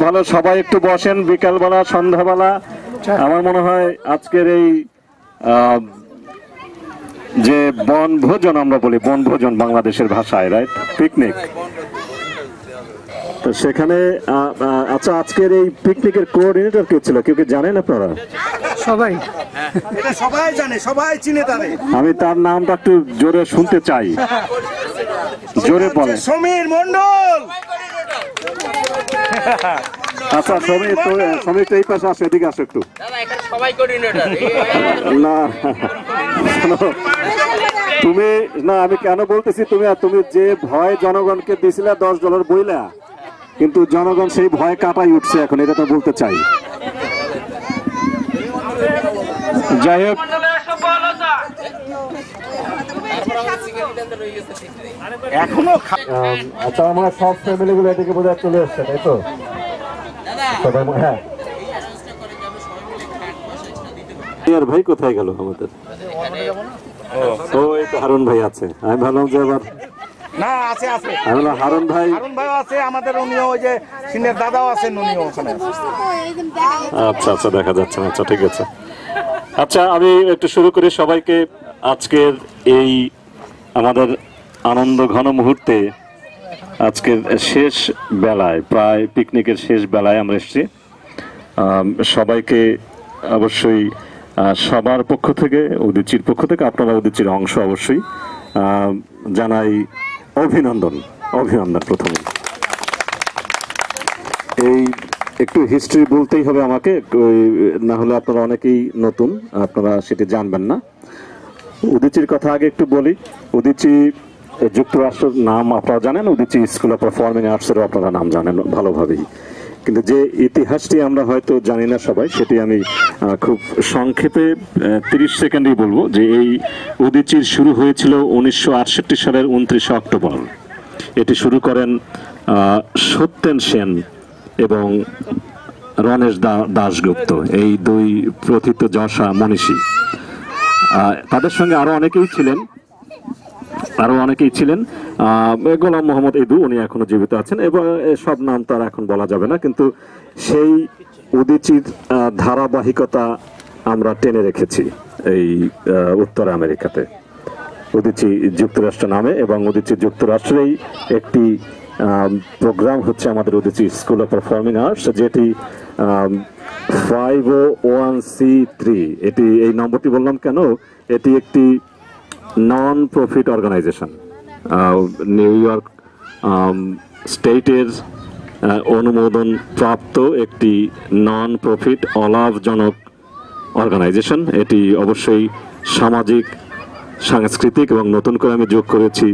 [SPEAKER 9] ভালো, সবাই একটু বসেন। বিকালবেলা সন্ধ্যাবেলা আমার মনে হয় আজকের এই যে বনভোজন আমরা বলি, বনভোজন বাংলাদেশের ভাষায়, রাইট, পিকনিক। তো সেখানে আচ্ছা, আজকের এই পিকনিকের কোঅর্ডিনেটর কে ছিল, কেউ কি জানেন আপনারা?
[SPEAKER 12] সবাই
[SPEAKER 6] এটা সবাই জানে, সবাই চিনে তারে।
[SPEAKER 9] আমি তার নামটা একটু জোরে শুনতে চাই, জোরে বলে।
[SPEAKER 6] সমীর মণ্ডল।
[SPEAKER 9] আচ্ছা সমীর, তো সমীর তো এই পাশে আসো, এদিকে আসো একটু।
[SPEAKER 5] সবাই কোঅর্ডিনেটর
[SPEAKER 9] না তুমি না, আমি কেন বলতেছি, তুমি যে ভয় জনগণকে দিছিলা $10 বইলা, কিন্তু জনগণ সেই ভয় কাটাই উঠছে এখন, এটা তো বলতে চাই। যাই হোক,
[SPEAKER 6] এখনো
[SPEAKER 9] আচ্ছা আমার সব ফ্যামিলি গুলো এদিকে বোধহয় চলে এসছে, তাই তো? হ্যাঁ, ভাই কোথায় গেল আমাদের? ও এই তো হারুন ভাই আছে। আমি ভাবলাম যে আবার
[SPEAKER 6] না, আছে আছে,
[SPEAKER 9] আমি বললাম হারুন ভাই
[SPEAKER 6] আছে আমাদের, উনিও ওই যে সিনের দাদাও আছেন, উনিও ওখানে।
[SPEAKER 9] আচ্ছা আচ্ছা, দেখা যাচ্ছে না, আচ্ছা ঠিক আছে। আচ্ছা আমি একটু শুরু করি। সবাইকে আজকের এই আমাদের আনন্দ ঘন মুহূর্তে, আজকের শেষ বেলায়, প্রায় পিকনিকের শেষ বেলায় আমরা এসেছি। সবাইকে অবশ্যই সবার পক্ষ থেকে, উদীচীর পক্ষ থেকে, আপনারা উদীচীর অংশ অবশ্যই জানাই অভিনন্দন। অভিনন্দন। প্রথমে এই একটু হিস্ট্রি বলতেই হবে আমাকে, না হলে আপনারা অনেকেই নতুন, আপনারা সেটি জানবেন না। উদীচীর কথা আগে একটু বলি। উদীচী যুক্তরাষ্ট্রের নাম আপনারা জানেন, উদীচী স্কুল অফ পারফর্মিং আর্টসেরও আপনারা নাম জানেন ভালোভাবেই, কিন্তু যে ইতিহাসটি আমরা হয়তো জানি না সবাই, সেটি আমি খুব সংক্ষেপে 30 সেকেন্ডেই বলবো। যে এই উদীচীর শুরু হয়েছিল 1968 সালের 29 অক্টোবর। এটি শুরু করেন সত্যেন সেন এবং রণেশ দাশগুপ্ত, এই দুই প্রথিতযশা মনীষী। তাদের সঙ্গে আরো অনেকেই ছিলেন, গোলাম মোহাম্মদ ইদু, উনি এখনো জীবিত আছেন, এবং সব নাম তার এখন বলা যাবে না, কিন্তু সেই উদীচীর ধারাবাহিকতা আমরা টেনে রেখেছি এই উত্তর আমেরিকাতে, উদীচী যুক্তরাষ্ট্র নামে। এবং উদীচী যুক্তরাষ্ট্রেই একটি প্রোগ্রাম হচ্ছে আমাদের Udichi school of performing arts, যেটি 501c3। এটি, এই নম্বরটি বললাম কেন, এটি একটি non profit organisation, New York স্টেটের অনুমোদন প্রাপ্ত একটি নন প্রফিট অলাভজনক অর্গানাইজেশন। এটি অবশ্যই সামাজিক, সাংস্কৃতিক এবং নতুন করে আমি যোগ করেছি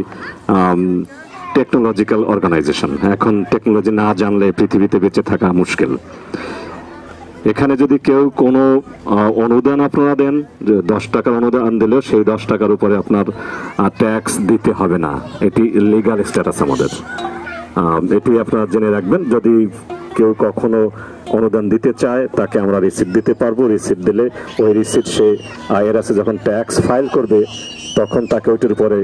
[SPEAKER 9] টেকনোলজিক্যাল অর্গানাইজেশন। এখন টেকনোলজি না জানলে পৃথিবীতে বেঁচে থাকা মুশকিল। এখানে যদি কেউ কোনো অনুদান আপনারা দেন, যে 10 টাকার অনুদান দিলেও সেই 10 টাকার উপরে আপনার ট্যাক্স দিতে হবে না। এটি লিগাল স্ট্যাটাস আমাদের, এটি আপনারা জেনে রাখবেন। যদি কেউ কখনো অনুদান দিতে চায়, তাকে আমরা রিসিপ্ট দিতে পারবো। রিসিপ্ট দিলে ওই রিসিপ্ট সে আইআরএসে যখন ট্যাক্স ফাইল করবে, তখন তাকে ওইটার উপরে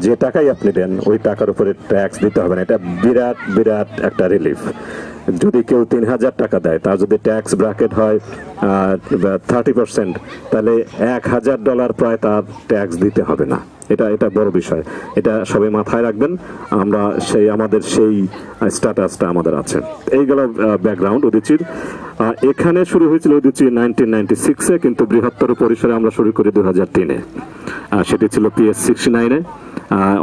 [SPEAKER 9] যে টাকাই আপনি দেন, ওই টাকার উপরে ট্যাক্স দিতে হবে না। এটা বিরাট বিরাট একটা রিলিফ। যদি কেউ 3000 টাকা দেয়, তার যদি ট্যাক্স ব্র্যাকেট হয় 30%, তাহলে $1000 প্রায় তার ট্যাক্স দিতে হবে না। এটা বড় বিষয়, এটা সবাই মাথায় রাখবেন। আমরা আমাদের সেই স্ট্যাটাসটা আমাদের আছে। এইগুলো ব্যাকগ্রাউন্ড উদীচীর। এখানে শুরু হয়েছিল উদীচী 1996-এ, কিন্তু বৃহত্তর পরিসরে আমরা শুরু করি 2003-এ। সেটি ছিল PS69-এ।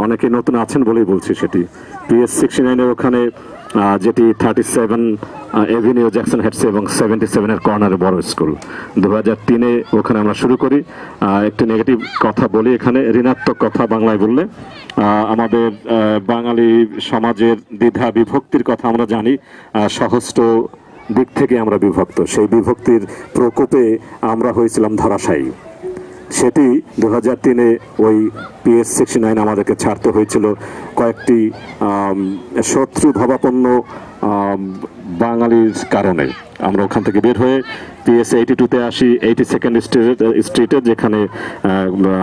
[SPEAKER 9] অনেকে নতুন আছেন বলেই বলছি, সেটি PS69-এর ওখানে, যেটি 37 এভিনিউ জ্যাকসন হেডস এবং 77-এর কর্নারে বড় স্কুল। 2003-এ ওখানে আমরা শুরু করি। একটি নেগেটিভ কথা বলি এখানে, ঋণাত্মক কথা বাংলায় বললে। আমাদের বাঙালি সমাজের দ্বিধা বিভক্তির কথা আমরা জানি, সহস্র দিক থেকে আমরা বিভক্ত। সেই বিভক্তির প্রকোপে আমরা হয়েছিলাম ধরাশায়ী। সেটি 2003-এ ওই PS69 আমাদেরকে ছাড়তে হয়েছিল কয়েকটি শত্রু ভাবাপন্ন বাঙালির কারণে। আমরা ওখান থেকে বের হয়ে PS82-তে আসি, 82nd স্ট্রিটে, যেখানে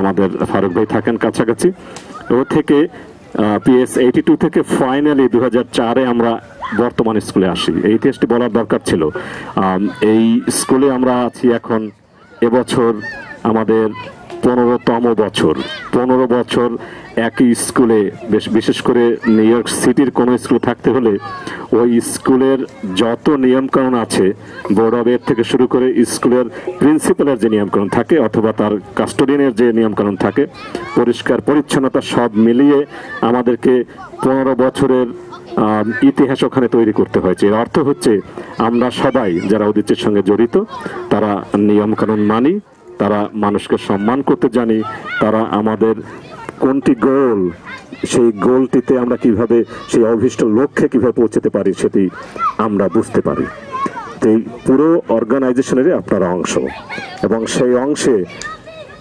[SPEAKER 9] আমাদের ফারুক ভাই থাকেন কাছাকাছি। ও থেকে PS82 থেকে ফাইনালি 2004-এ আমরা বর্তমান স্কুলে আসি। এই ইতিহাসটি বলার দরকার ছিল। এই স্কুলে আমরা আছি এখন, এবছর আমাদের 15তম বছর। 15 বছর একই স্কুলে, বিশেষ করে নিউ ইয়র্ক সিটির কোনো স্কুলে থাকতে হলে ওই স্কুলের যত নিয়মকানুন আছে, বোর্ড অফ এড থেকে শুরু করে স্কুলের প্রিন্সিপালের যে নিয়মকানুন থাকে অথবা তার কাস্টোডিয়ানের যে নিয়মকানুন থাকে, পরিষ্কার পরিচ্ছন্নতা সব মিলিয়ে আমাদেরকে 15 বছরের ইতিহাস ওখানে তৈরি করতে হয়েছে। এর অর্থ হচ্ছে আমরা সবাই যারা উদিচির সঙ্গে জড়িত তারা নিয়মকানুন মানি, তারা মানুষকে সম্মান করতে জানি, তারা আমাদের কোনটি গোল, সেই গোলটিতে আমরা কিভাবে সেই অভীষ্ট লক্ষ্যে কিভাবে পৌঁছতে পারি সেটি আমরা বুঝতে পারি। তো এই পুরো অর্গানাইজেশনেরই আপনারা অংশ, এবং সেই অংশে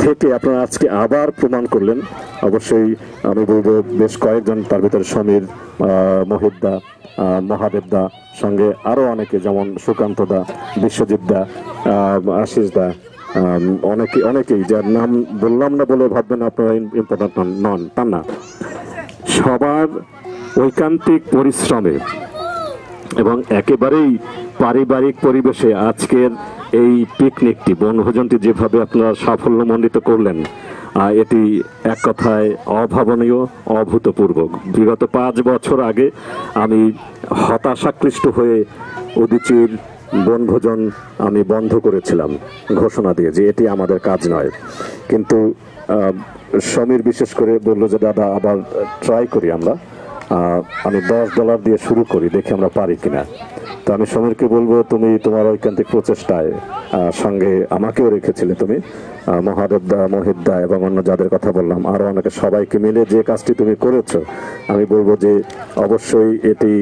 [SPEAKER 9] থেকে আপনারা আজকে আবার প্রমাণ করলেন। অবশ্যই আমি বলবো বেশ কয়েকজন, তার ভিতরে সমীর, মোহিতদা, মহাদেবদা, সঙ্গে আরও অনেকে, যেমন সুকান্ত দা, বিশ্বজিৎ দা, আশিস দা, অনেকেই যার নাম বললাম না বলে ভাববেন আপনারা ইম্পর্টেন্ট নন, তা না। সবার ঐকান্তিক পরিশ্রমে এবং একেবারেই পারিবারিক পরিবেশে আজকের এই পিকনিকটি, বনভোজনটি যেভাবে আপনারা সাফল্যমণ্ডিত করলেন, এটি এক কথায় অভাবনীয়, অভূতপূর্ব। বিগত 5 বছর আগে আমি হতাশাকৃষ্ট হয়ে উদিচির বনভোজন আমি বন্ধ করেছিলাম ঘোষণা দিয়ে যে এটি আমাদের কাজ নয়। কিন্তু সমীর বিশেষ করে বললো যে দাদা আবার ট্রাই করি আমরা, আমি $10 দিয়ে শুরু করি, দেখি আমরা পারি কিনা। তো আমি সমীরকে বলবো তুমি তোমার ঐকান্তিক প্রচেষ্টায় সঙ্গে আমাকেও রেখেছিলে তুমি, মহাদেবদা, মোহিতদা এবং অন্য যাদের কথা বললাম আরও অনেকে, সবাইকে মিলে যে কাজটি তুমি করেছো, আমি বলবো যে অবশ্যই এটি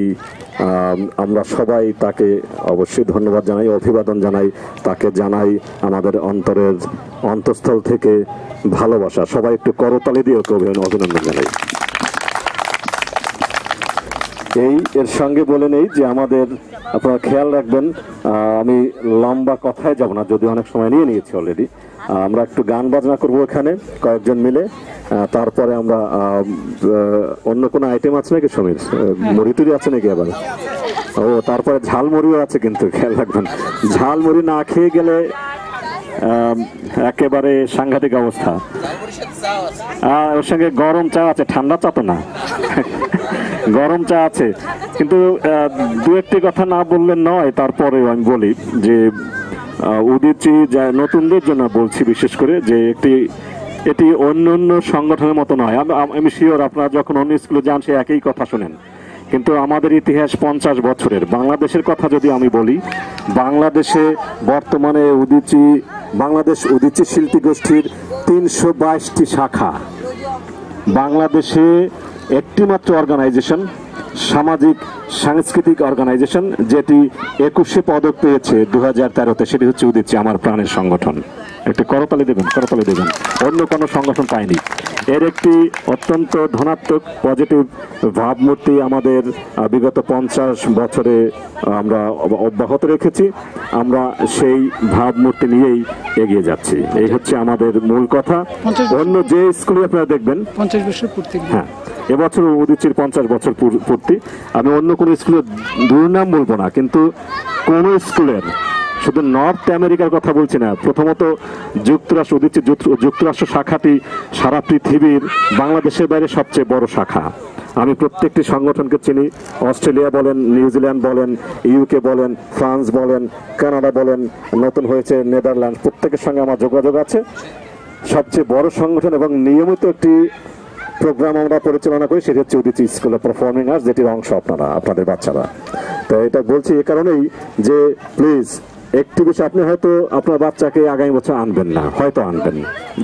[SPEAKER 9] আমরা সবাই তাকে অবশ্যই ধন্যবাদ জানাই, অভিবাদন জানাই, তাকে জানাই আমাদের অন্তরের অন্তঃস্থল থেকে ভালোবাসা। সবাই একটু করতালি দিয়ে ওকে অভিনন্দন জানাই। এর সঙ্গে বলে নেই যে আমাদের, আপনারা খেয়াল রাখবেন, আমি লম্বা কথায় যাব না, যদি অনেক সময় নিয়ে নিয়েছি অলরেডি। আমরা একটু গান বাজনা করবো এখানে কয়েকজন মিলে, তারপরে আমরা অন্য কোনো আইটেম আছে নাকি সমীর? মুড়ি টুড়ি আছে নাকি আবার? ও তারপরে ঝালমুড়িও আছে, কিন্তু খেয়াল রাখবেন ঝালমুড়ি না খেয়ে গেলে একেবারে সাংঘাতিক অবস্থা। ওর সঙ্গে গরম চা আছে, ঠান্ডা চা তো না, গরম চা আছে। কিন্তু দু একটি কথা না বললে নয়, তারপরেও আমি বলি যে উদিচি নতুনদের জন্য বলছি বিশেষ করে, যে এটি অন্য অন্য সংগঠনের মতো নয়। আমি শিওর আপনারা যখন অন্য স্কুলে যান সে একই কথা শোনেন, কিন্তু আমাদের ইতিহাস 50 বছরের। বাংলাদেশের কথা যদি আমি বলি, বাংলাদেশে বর্তমানে বাংলাদেশ উদিচি শিল্পী গোষ্ঠীর 322টি শাখা। বাংলাদেশে একটি মাত্র অর্গানাইজেশন, সামাজিক সাংস্কৃতিক অর্গানাইজেশন, যেটি 21 পদক পেয়েছে 2013-তে, সেটি হচ্ছে উদিচি, আমার প্রাণের সংগঠন। একটি করতালি দেবেন, করতালি দেবেন। অন্য কোনো সংগঠন পায়নি। এর একটি অত্যন্ত ধনাত্মক পজিটিভ ভাবমূর্তি আমাদের বিগত 50 বছরে আমরা অব্যাহত রেখেছি। আমরা সেই ভাবমূর্তি নিয়েই এগিয়ে যাচ্ছি, এই হচ্ছে আমাদের মূল কথা। অন্য যে স্কুলে আপনারা দেখবেন
[SPEAKER 12] 50 বছর পূর্তি,
[SPEAKER 9] হ্যাঁ এবছর উদিচির 50 বছর পূর্তি। আমি অন্য কোনো স্কুলের দুর্নাম বলবো না, কিন্তু কোন স্কুলের, শুধু নর্থ আমেরিকার কথা বলছি না, প্রথমত যুক্তরাষ্ট্র, উদিচির যুক্তরাষ্ট্র শাখাটি সারা পৃথিবীর বাংলাদেশের বাইরে সবচেয়ে বড় শাখা। আমি প্রত্যেকটি সংগঠনকে চিনি, অস্ট্রেলিয়া বলেন, নিউজিল্যান্ড বলেন, ইউকে বলেন, ফ্রান্স বলেন, কানাডা বলেন, নতুন হয়েছে নেদারল্যান্ড, প্রত্যেকের সঙ্গে আমার যোগাযোগ আছে। সবচেয়ে বড় সংগঠন এবং নিয়মিত একটি প্রোগ্রাম আমরা পরিচালনা করি, সেটি হচ্ছে Udichi school of performing arts, যেটির অংশ আপনাদের বাচ্চারা। তো এটা বলছি এ কারণেই যে প্লিজ একটি বিষয়, আপনি হয়তো আপনার বাচ্চাকে আগামী বছর আনবেন না, হয়তো আনবেন,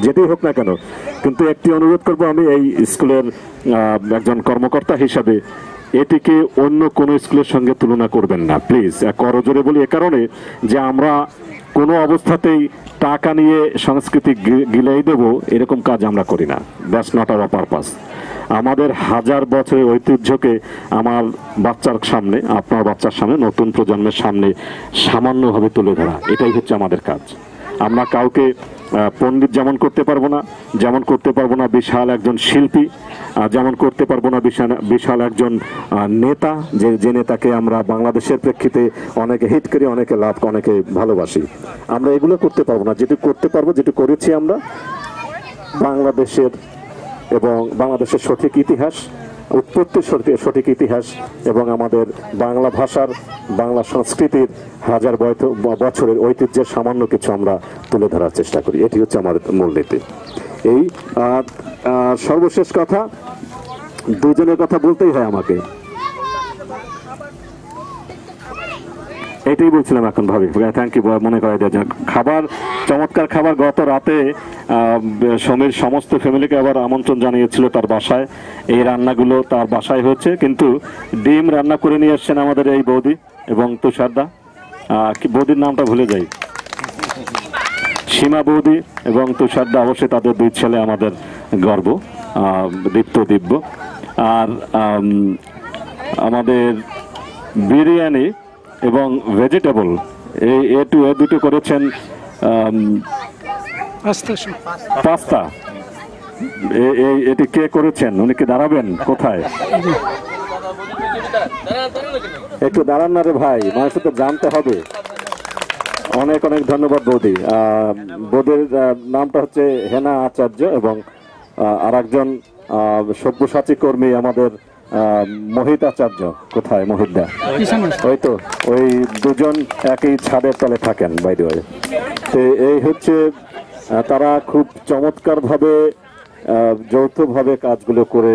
[SPEAKER 9] যেটি হোক না কেন, কিন্তু একটি অনুরোধ করবো আমি এই স্কুলের একজন কর্মকর্তা হিসাবে, এটিকে অন্য কোনো স্কুলের সঙ্গে তুলনা করবেন না প্লিজ। করজোরে বলি এ কারণে যে আমরা কোনো অবস্থাতেই টাকা নিয়ে সংস্কৃতি গিলাই দেব এরকম কাজ আমরা করি না। That's not our purpose. আমাদের 1000 বছরের ঐতিহ্যকে আমার বাচ্চার সামনে, আপনার বাচ্চার সামনে, নতুন প্রজন্মের সামনে সামান্যভাবে তুলে ধরা, এটাই হচ্ছে আমাদের কাজ। আমরা কাউকে পণ্ডিত যেমন করতে পারবো না, যেমন করতে পারবো না বিশাল একজন শিল্পী, যেমন করতে পারবো না বিশাল একজন নেতা, যে নেতাকে আমরা বাংলাদেশের প্রেক্ষিতে অনেকে হিট করি, অনেকে লাভ, অনেকে ভালোবাসি। আমরা এগুলো করতে পারবো না। যেটুকু করতে পারবো, যেটুকু করেছি আমরা, বাংলাদেশের এবং বাংলাদেশের সঠিক ইতিহাস, উৎপত্তির সঠিক ইতিহাস এবং আমাদের বাংলা ভাষার, বাংলা সংস্কৃতির হাজার বছরের ঐতিহ্যের সামান্য কিছু আমরা তুলে ধরার চেষ্টা করি। এটি হচ্ছে আমাদের মূলনীতি। এই সর্বশেষ কথা, দুজনের কথা বলতেই হয় আমাকে। এটাই বলছিলাম এখন ভাবি, থ্যাংক ইউ মনে করাই দেওয়ার জন্য। খাবার, চমৎকার খাবার। গত রাতে সমীর সমস্ত ফ্যামিলিকে আবার আমন্ত্রণ জানিয়েছিল তার বাসায়। এই রান্নাগুলো তার বাসায় হচ্ছে, কিন্তু ডিম রান্না করে নিয়ে এসছেন আমাদের এই বৌদি এবং তুষারদা, কি বৌদির নামটা ভুলে যাই, সীমা বৌদি এবং তুষারদা, অবশ্যই তাদের দুই ছেলে আমাদের গর্ব, দীপ্ত দিব্য। আর আমাদের বিরিয়ানি এবং ভেজিটেবল এ দুটো করেছেন পাস্তা। এটি কে করেছেন? উনি কি দাঁড়াবেন? কোথায়? একটু দাঁড়ান না রে ভাই, মানুষের তো জানতে হবে। অনেক অনেক ধন্যবাদ বৌদি। বৌদির নামটা হচ্ছে হেনা আচার্য এবং আর একজন সব্যসাচী কর্মী আমাদের মোহিত আচার্য। কোথায় মোহিতদা? ওই তো, ওই দুজন একই ছাদের তলে থাকেন বাই দ্য ওয়ে। তো এই হচ্ছে, তারা খুব চমৎকারভাবে যৌথভাবে কাজগুলো করে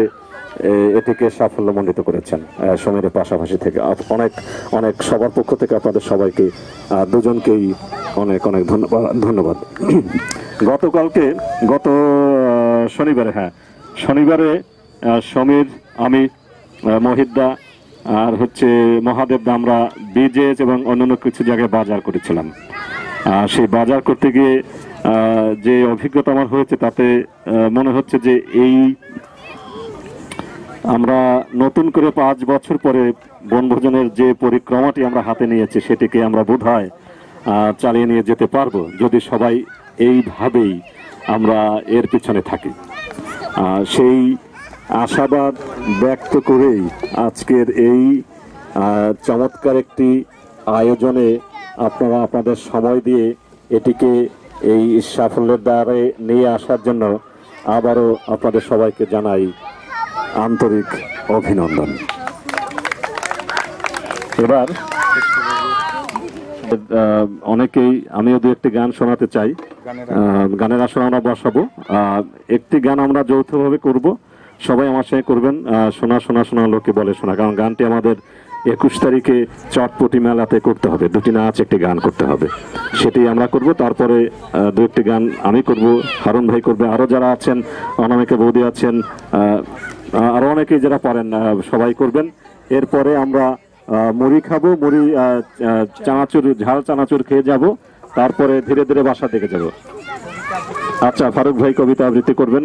[SPEAKER 9] এটিকে সাফল্যমণ্ডিত করেছেন সমীরের পাশাপাশি থেকে। অনেক অনেক সবার পক্ষ থেকে আপনাদের সবাইকে, দুজনকেই অনেক অনেক ধন্যবাদ। গত শনিবারে, শনিবারে সমীর, আমি, মহিতদা আর হচ্ছে মহাদেবদা, আমরা বিজেএস এবং অন্যান্য কিছু জায়গায় বাজার করেছিলাম। সেই বাজার করতে গিয়ে যে অভিজ্ঞতা আমার হয়েছে, তাতে মনে হচ্ছে যে এই আমরা নতুন করে 5 বছর পরে বনভোজনের যে পরিক্রমাটি আমরা হাতে নিয়েছি, সেটিকে আমরা বোধহয় চালিয়ে নিয়ে যেতে পারবো যদি সবাই এইভাবেই আমরা এর পিছনে থাকি। সেই আশাবাদ ব্যক্ত করেই আজকের এই চমৎকার একটি আয়োজনে আপনারা আপনাদের সময় দিয়ে এটিকে এই সাফল্যের দ্বারে নিয়ে আসার জন্য আবারও আপনাদের সবাইকে জানাই আন্তরিক অভিনন্দন। এবার অনেকেই, আমিও দু একটি গান শোনাতে চাই। গানের আসর আমরা বসাবো, একটি গান আমরা যৌথভাবে করব, সবাই আমার সঙ্গে করবেন। শোনা শোনা শোনা লোকে বলে শোনা, কারণ গানটি আমাদের 21 তারিখে চটপটি মেলাতে করতে হবে। 2টি নাচ, একটি গান করতে হবে, সেটি আমরা করব। তারপরে 2-1টি গান আমি করব, হারুন ভাই করবে, আরও যারা আছেন, অনামিকা বৌদি আছেন, আরও অনেকেই যারা পারেন সবাই করবেন। এরপরে আমরা মুড়ি খাবো, মুড়ি চানাচুর, ঝাল চানাচুর খেয়ে যাব, তারপরে ধীরে ধীরে বাসা থেকে যাব। আচ্ছা, ফারুক ভাই কবিতা আবৃত্তি করবেন,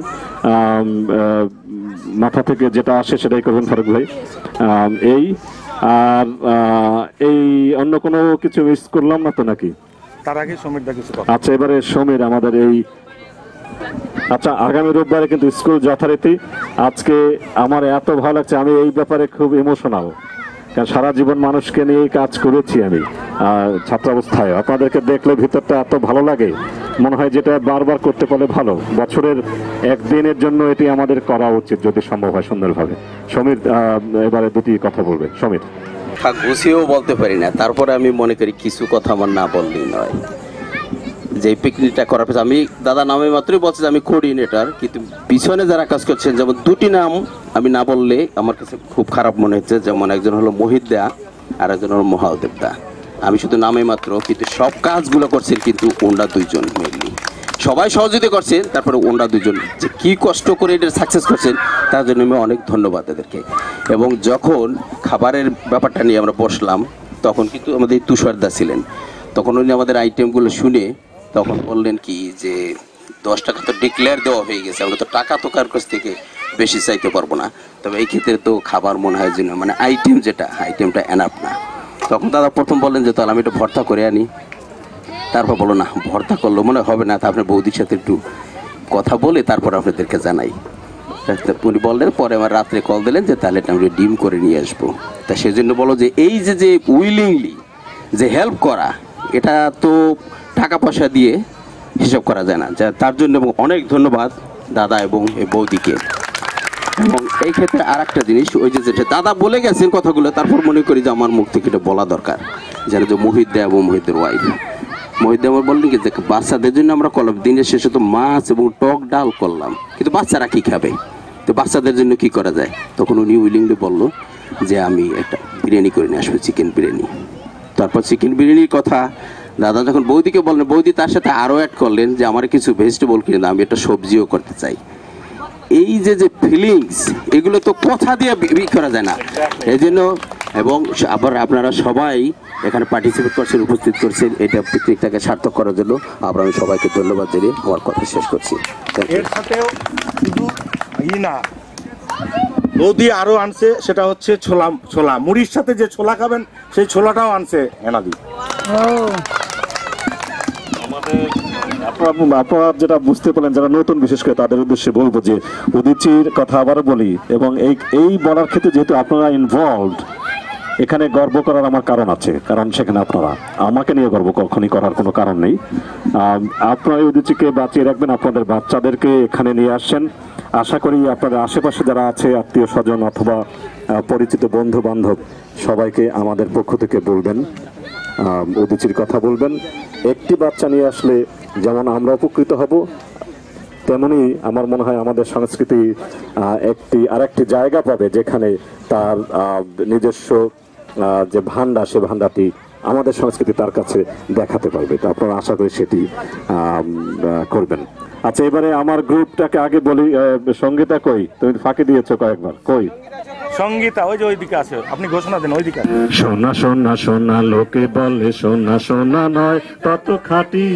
[SPEAKER 9] মাথা থেকে যেটা আসে সেটাই করবেন ফারুক ভাই। এই আর এই অন্য কোনো কিছু মিস করলাম না তো নাকি?
[SPEAKER 6] তার আগে সমীর দা কিছু কথা।
[SPEAKER 9] আচ্ছা, এবারে সমীর আমাদের এই, আচ্ছা আগামী রোববারে কিন্তু স্কুল যথারীতি। আজকে আমার এত ভালো লাগছে, আমি এই ব্যাপারে খুব ইমোশনাল, কারণ সারা জীবন মানুষকে নিয়েই কাজ করেছি আমি ছাত্রাবস্থায়। আপনাদেরকে দেখলে ভিতরটা এত ভালো লাগে, মনে হয় যেটা বারবার করতে পারলে ভালো। বছরের একদিনের জন্য এটি আমাদের করা উচিত যদি সম্ভব হয় সুন্দরভাবে। সমীর এবারে 2টি কথা বলবে। সমীর।
[SPEAKER 13] গুছিয়েও বলতে পারি না, তারপরে আমি মনে করি কিছু কথা আমার না বললেই নয়। যে পিকনিকটা করার পর আমি দাদা নামে মাত্রই বলছি যে আমি কোঅর্ডিনেটর, কিন্তু পিছনে যারা কাজ করছেন, যেমন 2টি নাম আমি না বললে আমার কাছে খুব খারাপ মনে হচ্ছে। যেমন একজন হলো মোহিতদা আর একজন হলো মহাদেবদা। আমি শুধু নামে মাত্র, কিন্তু সব কাজগুলো করছেন কিন্তু ওনারা 2জন মেনলি। সবাই সহযোগিতা করছেন, তারপরে ওনারা 2জন যে কি কষ্ট করে এটা সাকসেস করছেন, তার জন্য আমি অনেক ধন্যবাদ তাদেরকে। এবং যখন খাবারের ব্যাপারটা নিয়ে আমরা বসলাম, তখন কিন্তু আমাদের তুষারদা ছিলেন। তখন উনি আমাদের আইটেমগুলো শুনে তখন বললেন কি যে 10 টাকা তো ডিক্লেয়ার দেওয়া হয়ে গেছে, আমরা তো টাকা তো কার কাছ থেকে বেশি চাইতে পারবো না, তবে এই ক্ষেত্রে তো খাবার মনে হয় জন্য মানে আইটেমটা এনাফ না। তখন দাদা প্রথম বললেন যে তাহলে আমি এটা ভর্তা করে আনি। তারপর বলো না ভর্তা করলো মনে হবে না, তা আপনার বৌদির সাথে একটু কথা বলে তারপর আপনাদেরকে জানাই। উনি বললেন, পরে আমার রাত্রে কল দিলেন যে তাহলে আমি ডিম করে নিয়ে আসবো। তা সেজন্য বলো যে এই যে উইলিংলি যে হেল্প করা, এটা তো টাকা পয়সা দিয়ে হিসাব করা যায় না। যা তার জন্য অনেক ধন্যবাদ দাদা এবং এই বৌদিকে। এবং এই ক্ষেত্রে আর একটা জিনিস, ওই যে যেটা দাদা বলে গেছেন কথাগুলো, তারপর মনে করি যে আমার মুখ থেকে এটা বলা দরকার। যেন যে মহিদ্দা এবং মহিদ্দের ওয়াইফ, মহিদ্দা আমার বললেন কি যে বাচ্চাদের জন্য আমরা করলাম, দিনের শেষে তো মাছ এবং টক ডাল করলাম, কিন্তু বাচ্চারা কি খাবে, তো বাচ্চাদের জন্য কি করা যায়। তখন উনি উইলিংলি বললো যে আমি একটা বিরিয়ানি করে নিয়ে আসবো, চিকেন বিরিয়ানি। তারপর চিকেন বিরিয়ানির কথা দাদা যখন বৌদিকে বললেন, বৌদি তার সাথে আরও অ্যাড করলেন যে আমার কিছু ভেজিটেবল কিনে দাও, আমি একটা সবজিও করতে চাই। এই যে ফিলিংস, এগুলো তো কথা দিয়ে বিক্রি করা যায় না। এই জন্য এবং আবার আপনারা সবাই এখানে পার্টিসিপেট করছেন, উপস্থিত করছেন, এটা পিকনিকটাকে সার্থক করার জন্য আবার আমি সবাইকে ধন্যবাদ জানিয়ে আমার কথা শেষ করছি।
[SPEAKER 6] এর সাথেও শুধু না, বৌদি আরো আনছে, সেটা হচ্ছে ছোলা মুড়ির সাথে যে ছোলা খাবেন সেই ছোলাটাও আনছে এনাদি।
[SPEAKER 9] আপনারা যেটা বুঝতে পারলেন, যারা নতুন বিশেষ করে তাদের উদ্দেশ্যে বলবো যে উদীচীর কথা আবারও বলি, এবং এই বলার ক্ষেত্রে যেহেতু আপনারা ইনভলভড, এখানে গর্ব করার আমার কারণ আছে, কারণ সেখানে আপনারা, আমাকে নিয়ে গর্ব কখনই করার কোনো কারণ নেই। আপনারা উদীচীকে বাঁচিয়ে রাখবেন, আপনাদের বাচ্চাদেরকে এখানে নিয়ে আসছেন। আশা করি আপনাদের আশেপাশে যারা আছে, আত্মীয় স্বজন অথবা পরিচিত বন্ধু বান্ধব, সবাইকে আমাদের পক্ষ থেকে বলবেন, উদীচীর কথা বলবেন। একটি বাচ্চা নিয়ে আসলে যেমন আমরা উপকৃত হব, তেমনি আমার মনে হয় আমাদের সংস্কৃতি আরেকটি জায়গা পাবে, যেখানে তার নিজস্ব যে ভান্ডার, সে ভান্ডারটি আমাদের সংস্কৃতি তার কাছে দেখাতে পারবে। তো আপনারা আশা করি সেটি করবেন। আচ্ছা, এবারে আমার গ্রুপটাকে আগে বলি। সঙ্গীতা কই? তুমি ফাঁকি দিয়েছো কয়েকবার, কই
[SPEAKER 6] সঙ্গীতা? ওই যে ওইদিকে আছে, আপনি ঘোষণা দেন ওইদিকে।
[SPEAKER 9] সোনা সোনা সোনা লোকে বলে, সোনা সোনা নয় তত খাঁটি,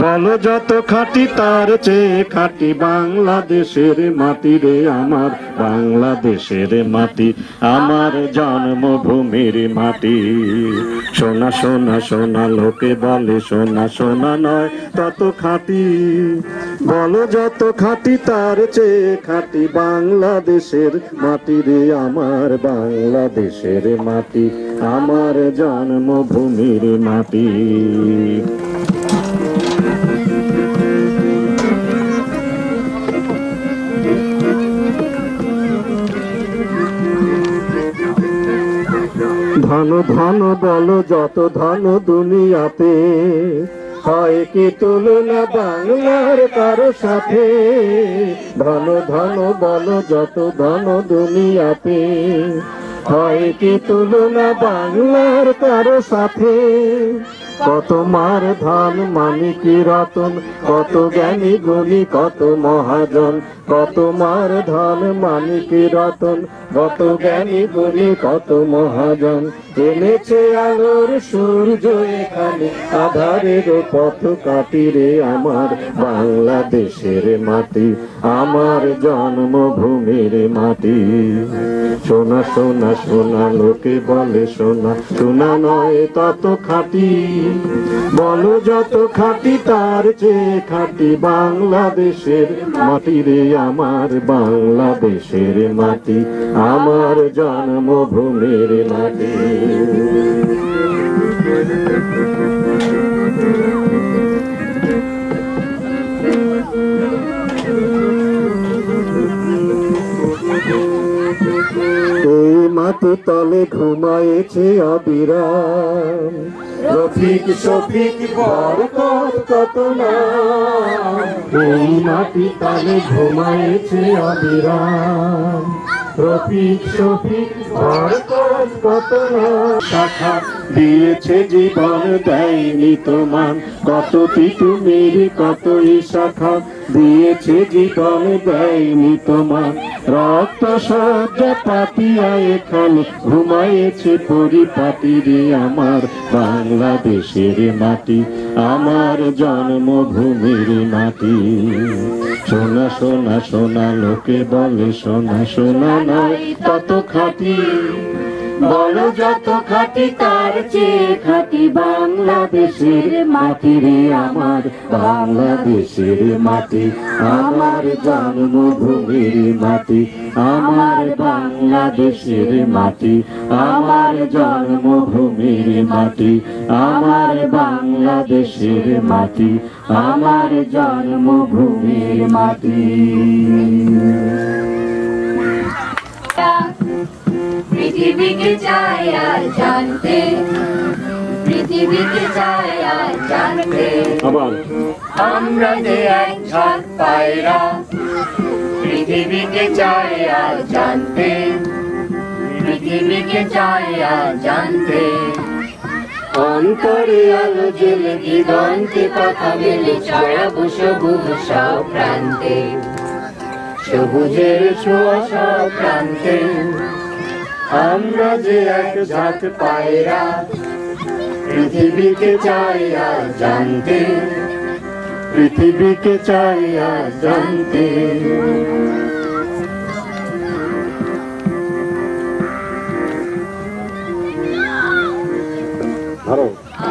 [SPEAKER 9] বলো যত খাঁটি তার চেয়ে খাঁটি বাংলাদেশের মাটি রে আমার, বাংলাদেশের মাটি আমার জন্মভূমির মাটি। সোনা সোনা সোনা লোকে বলে, সোনা সোনা নয় তত খাঁটি, বলো যত খাঁটি তার চেয়ে খাঁটি বাংলাদেশের মাটি রে আমার, বাংলাদেশের মাটি আমার জন্মভূমির মাটি। ধন ধন বলো যত ধন দুনিয়াতে, হয় কি তুলনা বাংলার কারো সাথে। ধন ধন বলো যত ধন দুনিয়াতে, হয় কি তুলনা বাংলার কারো সাথে। কত মার ধান মানিকি রতন, কত জ্ঞানী গুণী কত মহাজন, কত মার ধান মানিকি রতন, কত জ্ঞানী গুণী কত মহাজন। এনেছে আলোর সূর্য এখানে, আধারের পথ কাটি রে আমার, বাংলাদেশের মাটি আমার জন্মভূমির মাটি। সোনা সোনা সোনা লোকে বলে, সোনা সোনা নয় তত খাঁটি, বলো যত খাঁটি তার চেয়ে খাঁটি বাংলাদেশের মাটি রে আমার, বাংলাদেশের মাটি আমার জন্মভূমির মাটি। এই মাটি তলে ঘুমায়েছে অবিরাম, রফিক শফিক বরকত কত নাম। এই মাটি তলে ঘুমায়েছে অবিরাম, রফিক শফিক বরকত কত নাম। শাখা দিয়েছে জীবন দেয়নি তোমার, কত তিতুমির কত শাখা দিয়েছে জীবন দেয়নি তোমার। রক্ত সজ্জা পাতিয়া এখানে ঘুমায়েছে পরিপাটি রে আমার, বাংলাদেশের মাটি আমার জন্মভূমির মাটি। সোনা সোনা সোনা লোকে বলে, সোনা সোনা নয় তত খাঁটি, বলো যত খাটি তার চেয়ে খাটি বাংলাদেশের মাটি রে আমার, বাংলাদেশের মাটি আমার জন্মভূমির মাটি, আমার বাংলাদেশের মাটি আমার জন্মভূমির মাটি, আমার বাংলাদেশের মাটি আমার জন্মভূমির মাটি।
[SPEAKER 5] পৃথিবীকে চাই আর জানতে, পৃথিবীকে চাই আর জানতে, আমরা যে এক ঝাঁক পায়রা। পৃথিবীকে চাই আর জানতে, পৃথিবীকে চাই আর জানতে,
[SPEAKER 9] অন্তরে আলো জেলে দিগন্তে পাখা মেলে ছড়াবো সবুজ সব প্রান্তে, সবুজের ছোঁয়া সব প্রান্তে, আমরা যে এক ঝাঁক পায়রা। পৃথিবীকে চাই আর জানতে, পৃথিবীকে চাই আর জানতে।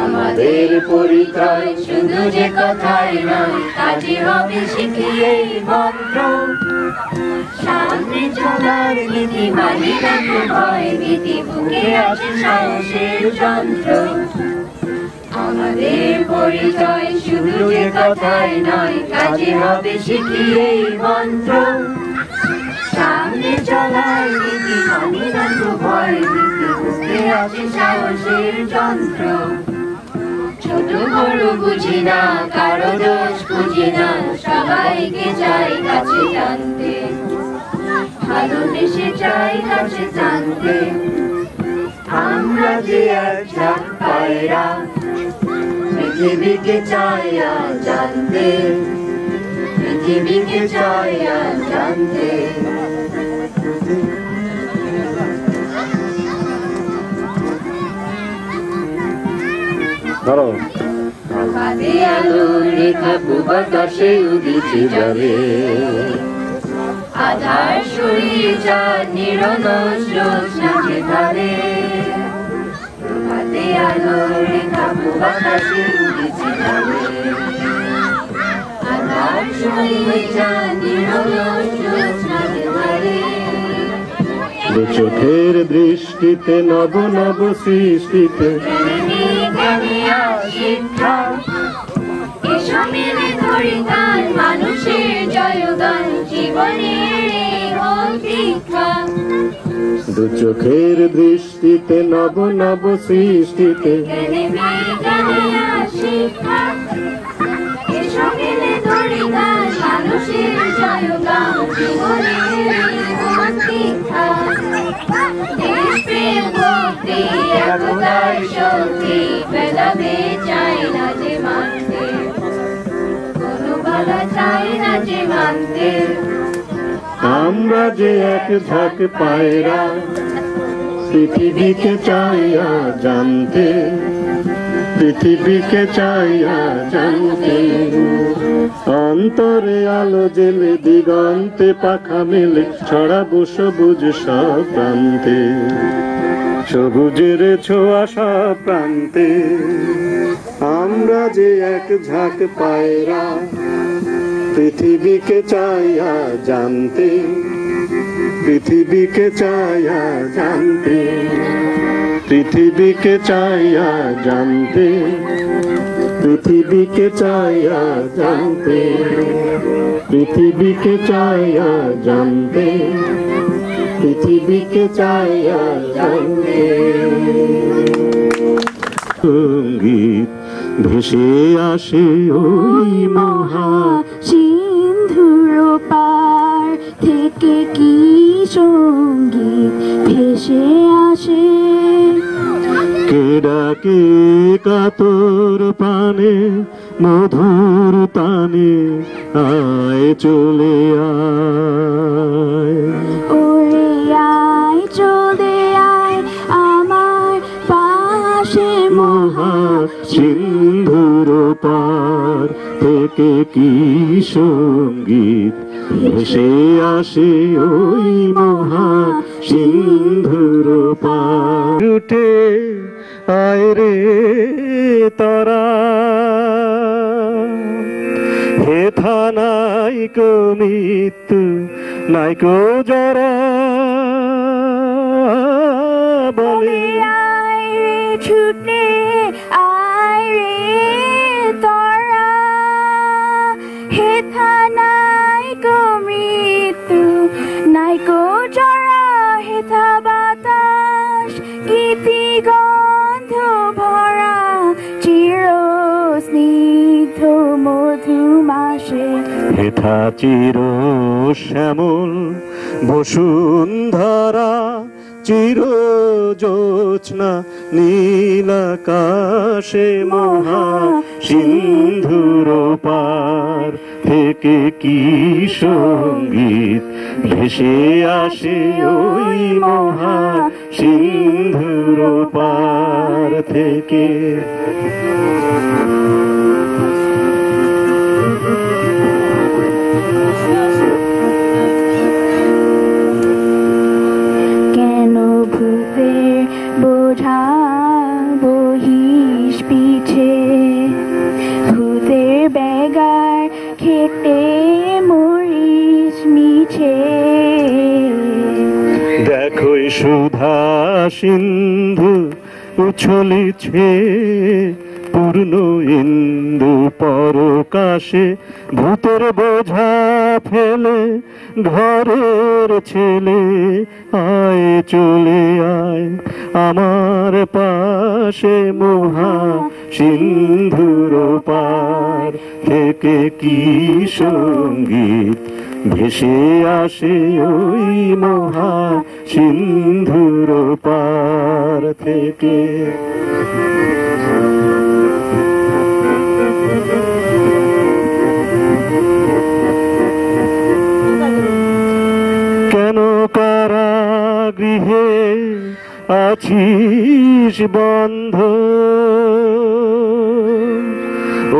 [SPEAKER 5] আমাদের পরিচয় শুধু যে কথাই নয়, কাজে হবে শিখিয়ে মন্ত্র। সামনে চলার নীতি মানি রাখতে ভয় ভীতি, বুকে আছে সাহসের যন্ত্র। আমাদের পরিচয় শুধু যে কথাই নয়, কাজে হবে শিখিয়ে মন্ত্র। সামনে চলার নীতি মানি রাখতে ভয় ভীতি, বুকে আছে সাহসের যন্ত্র। ছোট বড় বুঝি না, কারো দোষ বুঝি না, সবাইকে চাই কাছে জানতে, ভালোবেসে চাই কাছে জানতে, আমরা যে এক ঝাঁক পায়রা। পৃথিবীকে চাই আর জানতে, পৃথিবীকে চাই আর জানতে। প্রভাতে আলোর রেখা পূবাকাশে উদিতে যাবে, আধার সরিয়ে চাঁদ নিরলস জ্যোৎস্না ধারে। প্রভাতে আলোর রেখা পূবাকাশে উদিতে যাবে, আধার সরিয়ে চাঁদ নিরলস জ্যোৎস্না ধারে।
[SPEAKER 9] চোখের দৃষ্টিতে নব নব সৃষ্টিতে
[SPEAKER 5] শিক্ষা, এসো মিলে ধরি গান, মানুষের জয়গান, জীবনের শিক্ষা।
[SPEAKER 9] দু চোখের দৃষ্টিতে নব নব সৃষ্টিতে
[SPEAKER 5] শিক্ষা, এসো মিলে ধরি গান, মানুষের জয়গান, জীবনের শিক্ষা। দেশ প্রেম ভক্তি একতার শক্তি, ফেলাবে চাই না যে মানতে, কোনো বাধা চাই না যে মানতে।
[SPEAKER 9] আমরা যে এক ঝাঁক পায়রা। পৃথিবীকে চাই আর জানতে, পৃথিবীকে চাই আর জানতে, অন্তরে আলো জেলে দিগন্তে পাখা মেলে ছড়াবো সবুজ সব প্রান্তে, সবুজের ছোঁয়া সব প্রান্তে, আমরা যে এক ঝাঁক পায়রা। পৃথিবীকে চাই আর জানতে, পৃথিবীকে চাই আর জানতে, পৃথিবীকে চাই আর জানতে, পৃথিবীকে চাই আর জানতে, পৃথিবীকে চাই আর জানতে, পৃথিবীকে চাই আর জানতে। সঙ্গীত ভেসে আসে ওই মহা
[SPEAKER 5] সিন্ধুর পার থেকে, কি সঙ্গীত ভেসে আসে।
[SPEAKER 9] কে ডাকে কাতর পানে মধুর তানে, আয় চলে আয়,
[SPEAKER 5] ওরে আয় চলে আয় আমার পাশে,
[SPEAKER 9] মহা সিন্ধুর পার থেকে কি সঙ্গীত ভেসে আসে ওই মহা সিন্ধুর পার উঠে আয় রে তারা হেথা নাইকো মৃত্যু নাইকো জরা বলে
[SPEAKER 5] আয় রে ছুটে আয় রে তোরা হেথা নাইকো মৃত্যু নাইকো জরা হেথা বাতাস গীতি গন্ধ ভরা চির স্নিগ্ধ মধু মাসে
[SPEAKER 9] হেথা চির শ্যামল বসুন্ধরা চির জ্যোৎস্না নীলাকাশে মহা সিন্ধুর পার থেকে কি সঙ্গীত ভেসে আসে ওই মহা সিন্ধুর পার থেকে
[SPEAKER 5] বোঝা বহিস পিছে ভূতের বেগার খেটে মরিস মিছে
[SPEAKER 9] দেখো সুধা সিন্ধু উছলিছে পূর্ণ ইন্দু পরকাশে ভূতের বোঝা ফেলে ঘরের ছেলে আয় চলে আয় আমার পাশে মহা সিন্ধুর পার থেকে কি সঙ্গীত ভেসে আসে ওই মহা সিন্ধুর পার থেকে কেন কারাগৃহে আছিস বন্ধ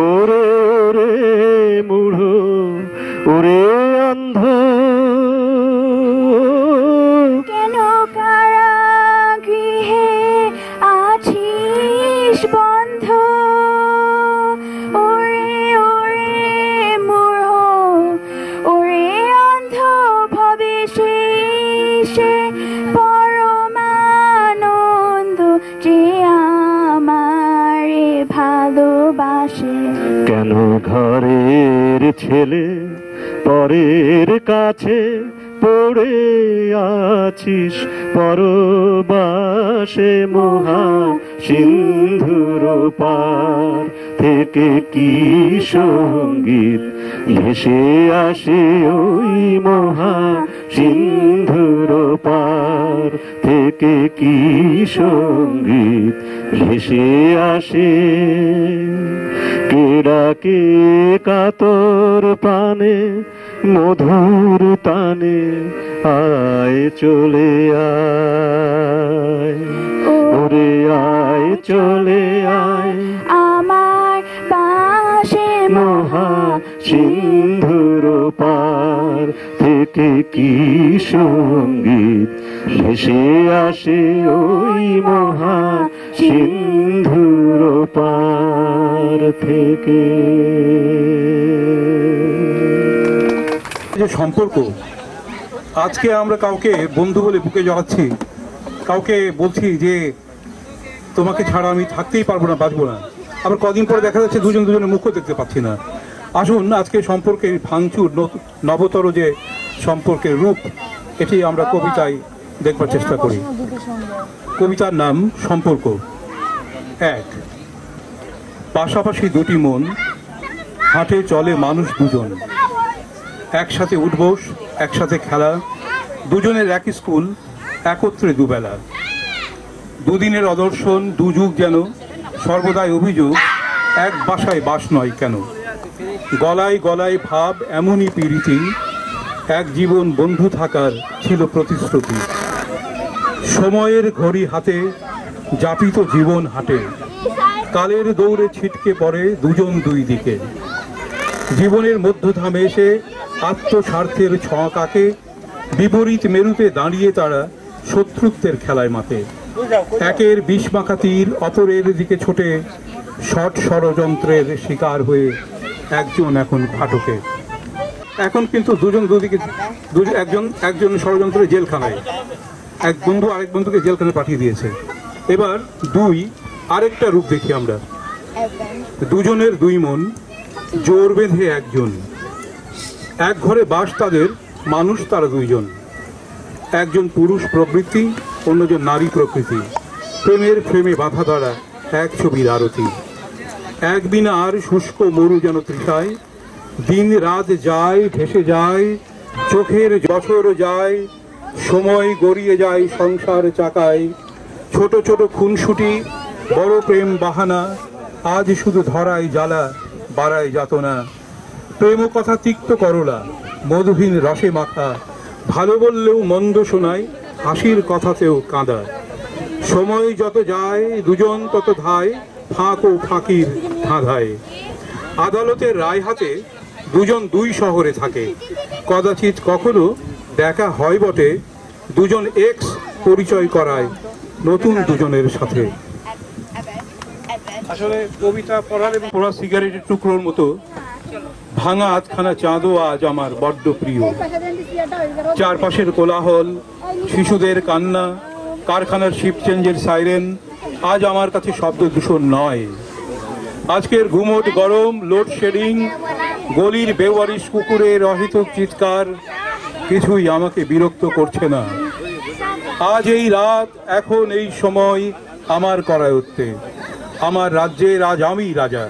[SPEAKER 9] ওরে ওরে মূঢ় ওরে অন্ধ
[SPEAKER 5] কেন কারাগৃহে আছিস বন্ধ ওরে ওরে মূঢ় ওরে অন্ধ ভবে শেষে পরমানন্দ যে আমারে ভালোবাসে
[SPEAKER 9] কেন ঘরের ছেলে পরের কাছে পড়ে আছিস পরবাসে মহা সিন্ধুর পার থেকে কি সঙ্গীত ভেসে আসে ওই মহা সিন্ধুর পার থেকে কি সঙ্গীত ভেসে আসে কেডাকে কাতর প্রাণে মধুর তানে আয় চলে আয় ওরে আয় চলে আয়
[SPEAKER 5] আমার পাশে
[SPEAKER 9] মহা সিন্ধুর পার থেকে কি সঙ্গীত ভেসে আসে ওই মহা সিন্ধুর পার থেকে
[SPEAKER 14] যে সম্পর্ক আজকে আমরা কাউকে বন্ধু বলে বুকে জড়াচ্ছি, কাউকে বলছি যে তোমাকে ছাড়া আমি থাকতেই পারবো না, বাঁচবো না, আবার কদিন পরে দেখা যাচ্ছে দুজন দুজনের মুখও দেখতে পাচ্ছি না। আসুন আজকে সম্পর্কের ভাঙচুর নবতর যে সম্পর্কের রূপ এটি আমরা কবিতায় দেখবার চেষ্টা করি। কবিতার নাম সম্পর্ক। এক, পাশাপাশি দুটি মন, হাটে চলে মানুষ দুজন, একসাথে উঠবোস, একসাথে খেলা, দুজনের এক স্কুল, একত্রে দুবেলা, দুদিনের অদর্শন, দুযুগ যেন সর্বদাই অভিযোগ, এক বাসায় বাস নয় কেন, গলায় গলায় ভাব এমনই পীড়িতি, এক জীবন বন্ধু থাকার ছিল প্রতিশ্রুতি, সময়ের ঘড়ি হাতে যাপিত জীবন হাটে, কালের দৌড়ে ছিটকে পড়ে দুজন দুই দিকে, জীবনের মধ্যধামে এসে আত্মস্বার্থের ছক আঁকে, বিপরীত মেরুতে দাঁড়িয়ে তারা শত্রুত্বের খেলায় মাতে। একের বিষ-মাখা তীর অপরের দিকে ছোটে, ষট ষড়যন্ত্রের শিকার হয়ে একজন এখন ফাটকে। এখন কিন্তু দুজন দুদিকে, একজন ষড়যন্ত্রের জেলখানায়, এক বন্ধু আরেক বন্ধুকে জেলখানায় পাঠিয়ে দিয়েছে। এবার আরেকটা রূপ দেখি আমরা। দুজনের দুই মন, জোর বেঁধে একজন, এক ঘরে বাস তাদের, মানুষ তারা দুইজন। একজন পুরুষ প্রবৃত্তি, অন্যজন নারী প্রকৃতি, প্রেমের ফ্রেমে বাধা ধরা এক ছবির আরতি। এক বিনা আর শুষ্ক মরু যেন তৃষায়, দিন রাত যায় ভেসে যায়, চোখের বছর যায়, সময় গড়িয়ে যায় সংসার চাকায়। ছোট ছোট খুনসুটি, বড় প্রেম বাহানা, আজ শুধু ধরায় জ্বালা, বাড়ায় যাতনা। প্রেম কথা তিক্ত করলা, মধুহীন রসে মাখা, ভালো বললেও মন্দ শোনায়, হাসির কথাতেও কাঁদা। সময় যত যায় দুজন তত ধায়, ফাঁক ও ফাঁকির ধাঁধায়। আদালতের রায় হাতে দুজন দুই শহরে থাকে, কদাচিৎ কখনো দেখা হয় বটে, দুজন এক্স পরিচয় করায় নতুন দুজনের সাথে। আসলে কবিতা পড়ার এবং পড়া সিগারেটের টুকরোর মতো ভাঙা আধখানা চাঁদও আজ আমার বড্ড প্রিয়। চারপাশের কোলাহল, শিশুদের কান্না, কারখানার শিফট চেঞ্জের সাইরেন আজ আমার কাছে শব্দ দূষণ নয়। আজকের ঘুমট গরম, লোডশেডিং, গলির বেওয়ারিশ কুকুরের অহিতক চিৎকার কিছুই আমাকে বিরক্ত করছে না। আজ এই রাত, এখন এই সময় আমার করায়ত্তে। আমার রাজ্যের আজ আমি রাজা।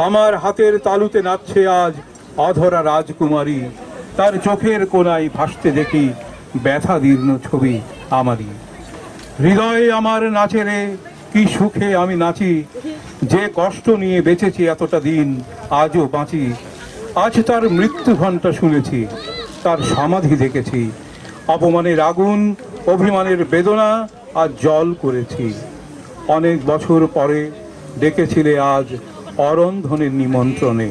[SPEAKER 14] আমার হাতের তালুতে নাচছে আজ অধরা রাজকুমারী। তার চোখের কোনায় ভাসতে দেখি ব্যথা দীর্ণ ছবি আমারই। হৃদয়ে আমার নাচে রে, কি সুখে আমি নাচি, যে কষ্ট নিয়ে বেঁচেছি এতটা দিন, আজও বাঁচি। আজ তার মৃত্যু ঘণ্টা শুনেছি, তার সমাধি দেখেছি। অপমানের আগুন, অভিমানের বেদনা আজ জল করেছি। অনেক বছর পরে ডেকেছিলে আজ অরন্ধনের নিমন্ত্রণে।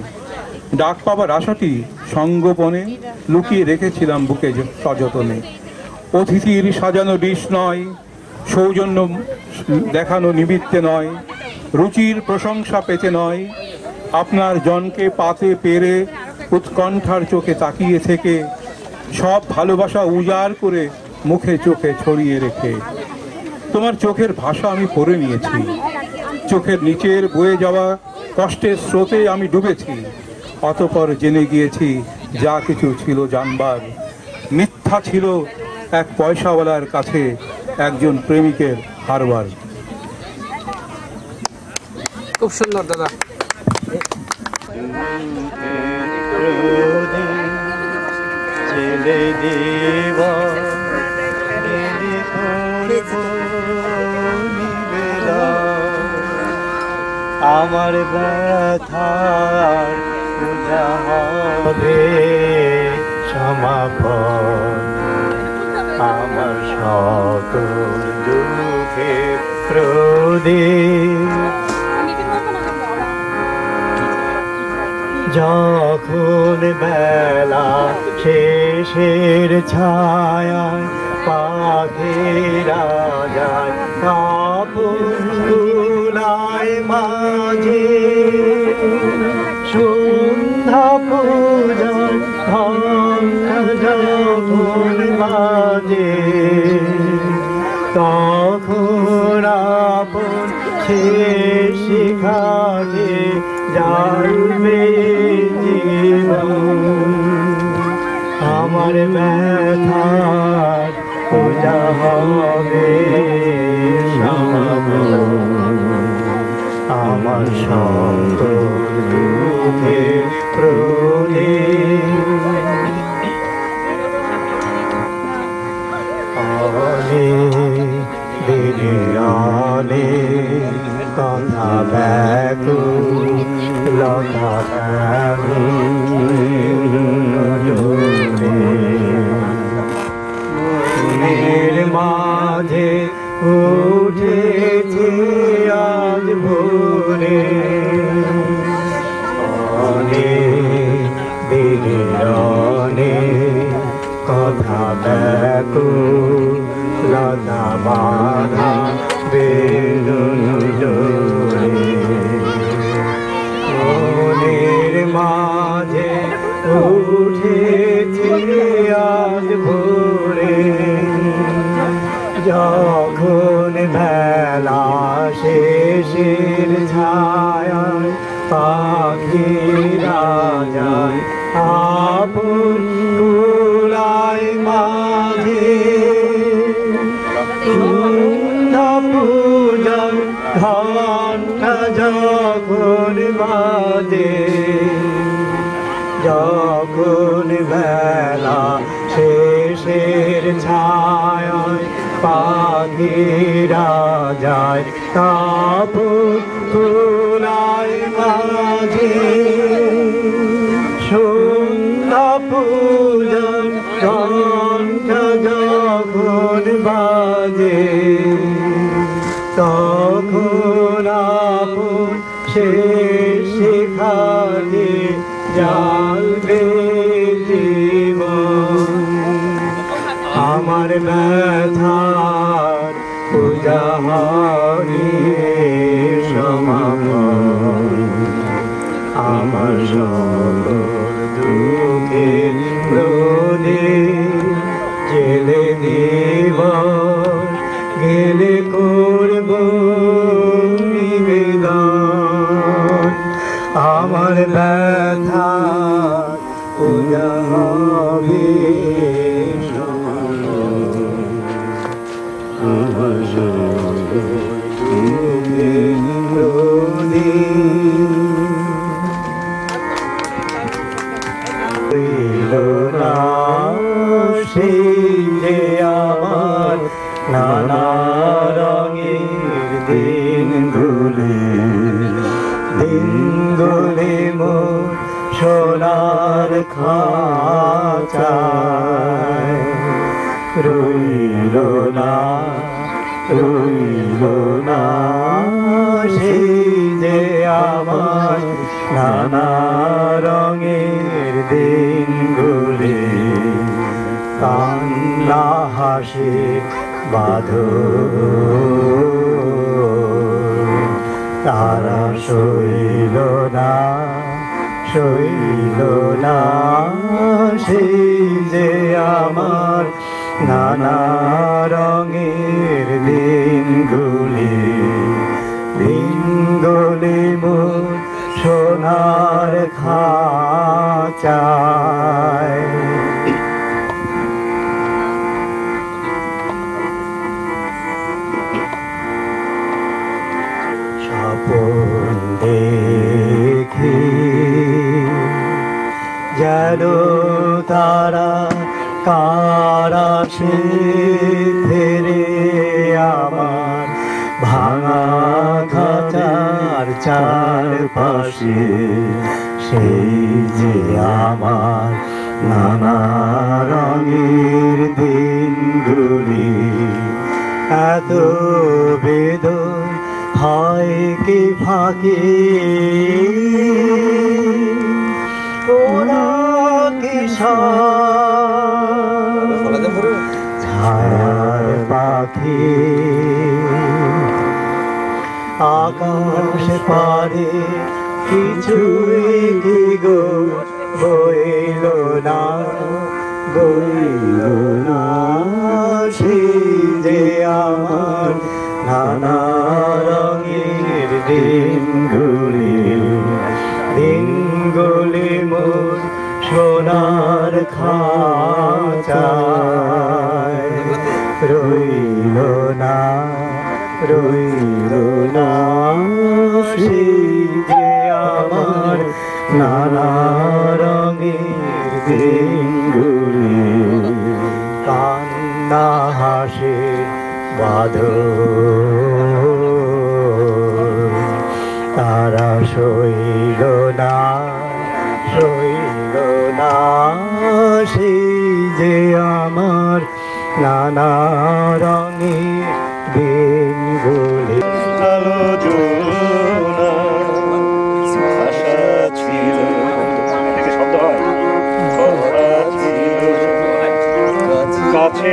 [SPEAKER 14] ডাক পাবার আশাটি সঙ্গোপনে লুকিয়ে রেখেছিলাম বুকে সযতনে। অতিথির সাজানো ডিশ নয়, সৌজন্য দেখানো নিমিত্তে নয়, রুচির প্রশংসা পেতে নয়, আপনার জনকে পাতে পেরে উৎকণ্ঠার চোখে তাকিয়ে থেকে সব ভালোবাসা উজাড় করে মুখে চোখে ছড়িয়ে রেখে। তোমার চোখের ভাষা আমি পড়ে নিয়েছি, চোখের নিচের বয়ে যাওয়া কষ্টের স্রোতে আমি ডুবেছি। অতঃপর জেনে গিয়েছি যা কিছু ছিল জানবার মিথ্যা ছিল এক পয়সাওয়ালার কাছে একজন প্রেমিকের হারবার।
[SPEAKER 3] খুব সুন্দর দাদা।
[SPEAKER 15] আমার ব্যথার পূজা হবে সমাপন, আমার সকল দুঃখের প্রদীপ। যখন বেলা শেষের ছায়া পাখিরা যায় কাপুলায় মাঝে, সন্ধ্যা পূজার ঘণ্টা যখন বাজে, তখন আপন শিখাতে জানবে জীবন। আমার ব্যথার পূজা হবে সমাপন, আমার সকল দুঃখের প্রদীপ। আলে বিরিয়ালে কথা ব্যাকুল লতা মনের মাঝে উঠেছে আজ ভোরে, অনেক ব্যাকুলতা বাধা বেদন ডোরে মনের মাঝে উঠেছে আজ ভোরে যখন বেলা শেষের ছায়ায় পাখিরা যায় আপন কুলায় মাঝে পূজার ঘণ্টা যখন বাজে যখন বেলা শেষের ছায়ায় পাখিরা যায় আপন কুলায় মাঝে সন্ধ্যা পূজন ঘণ্টা যখন বাজে তখন আপন শেষ খালি জ্বালবে জীবন আমার ব্যথার পূজা হরি সমাপন আমার সকল দুঃখের রোদে জেলে দিব গেলে করব নিবেদন আমার ব্যথা পূজা হবে আমার সকল দুঃখের রোদে আমার নানা রঙের দিনগুলি মোর সোনার খাঁচায় রইল না সেই যে আমার নানা রঙের দিনগুলি কান্না হাসি বাঁধন তারা সইল না সেই যে আমার নানা রঙের দিনগুলি মোর সোনার খাঁচায় স্বপন দেখি যেন তারা কারা সে ফেরে আমার ভাঙা খাঁচার চারপাশে সেই যে আমার নানা রঙের দিনগুলি এত বেদন হয় কি ফাঁকি ওরা কি ছায়ার পাখি আকাশ পারে কিছুই কি গো বইল না সেই যে আমার নানা রঙের দিনগুলি মোর সোনার খাঁচায় রইল না সেই যে আমার নানা রঙের দিনগুলি কান্না হাসি বাঁধন তারা সইল না সেই যে আমার নানা রঙের দিনগুলি
[SPEAKER 9] কাছে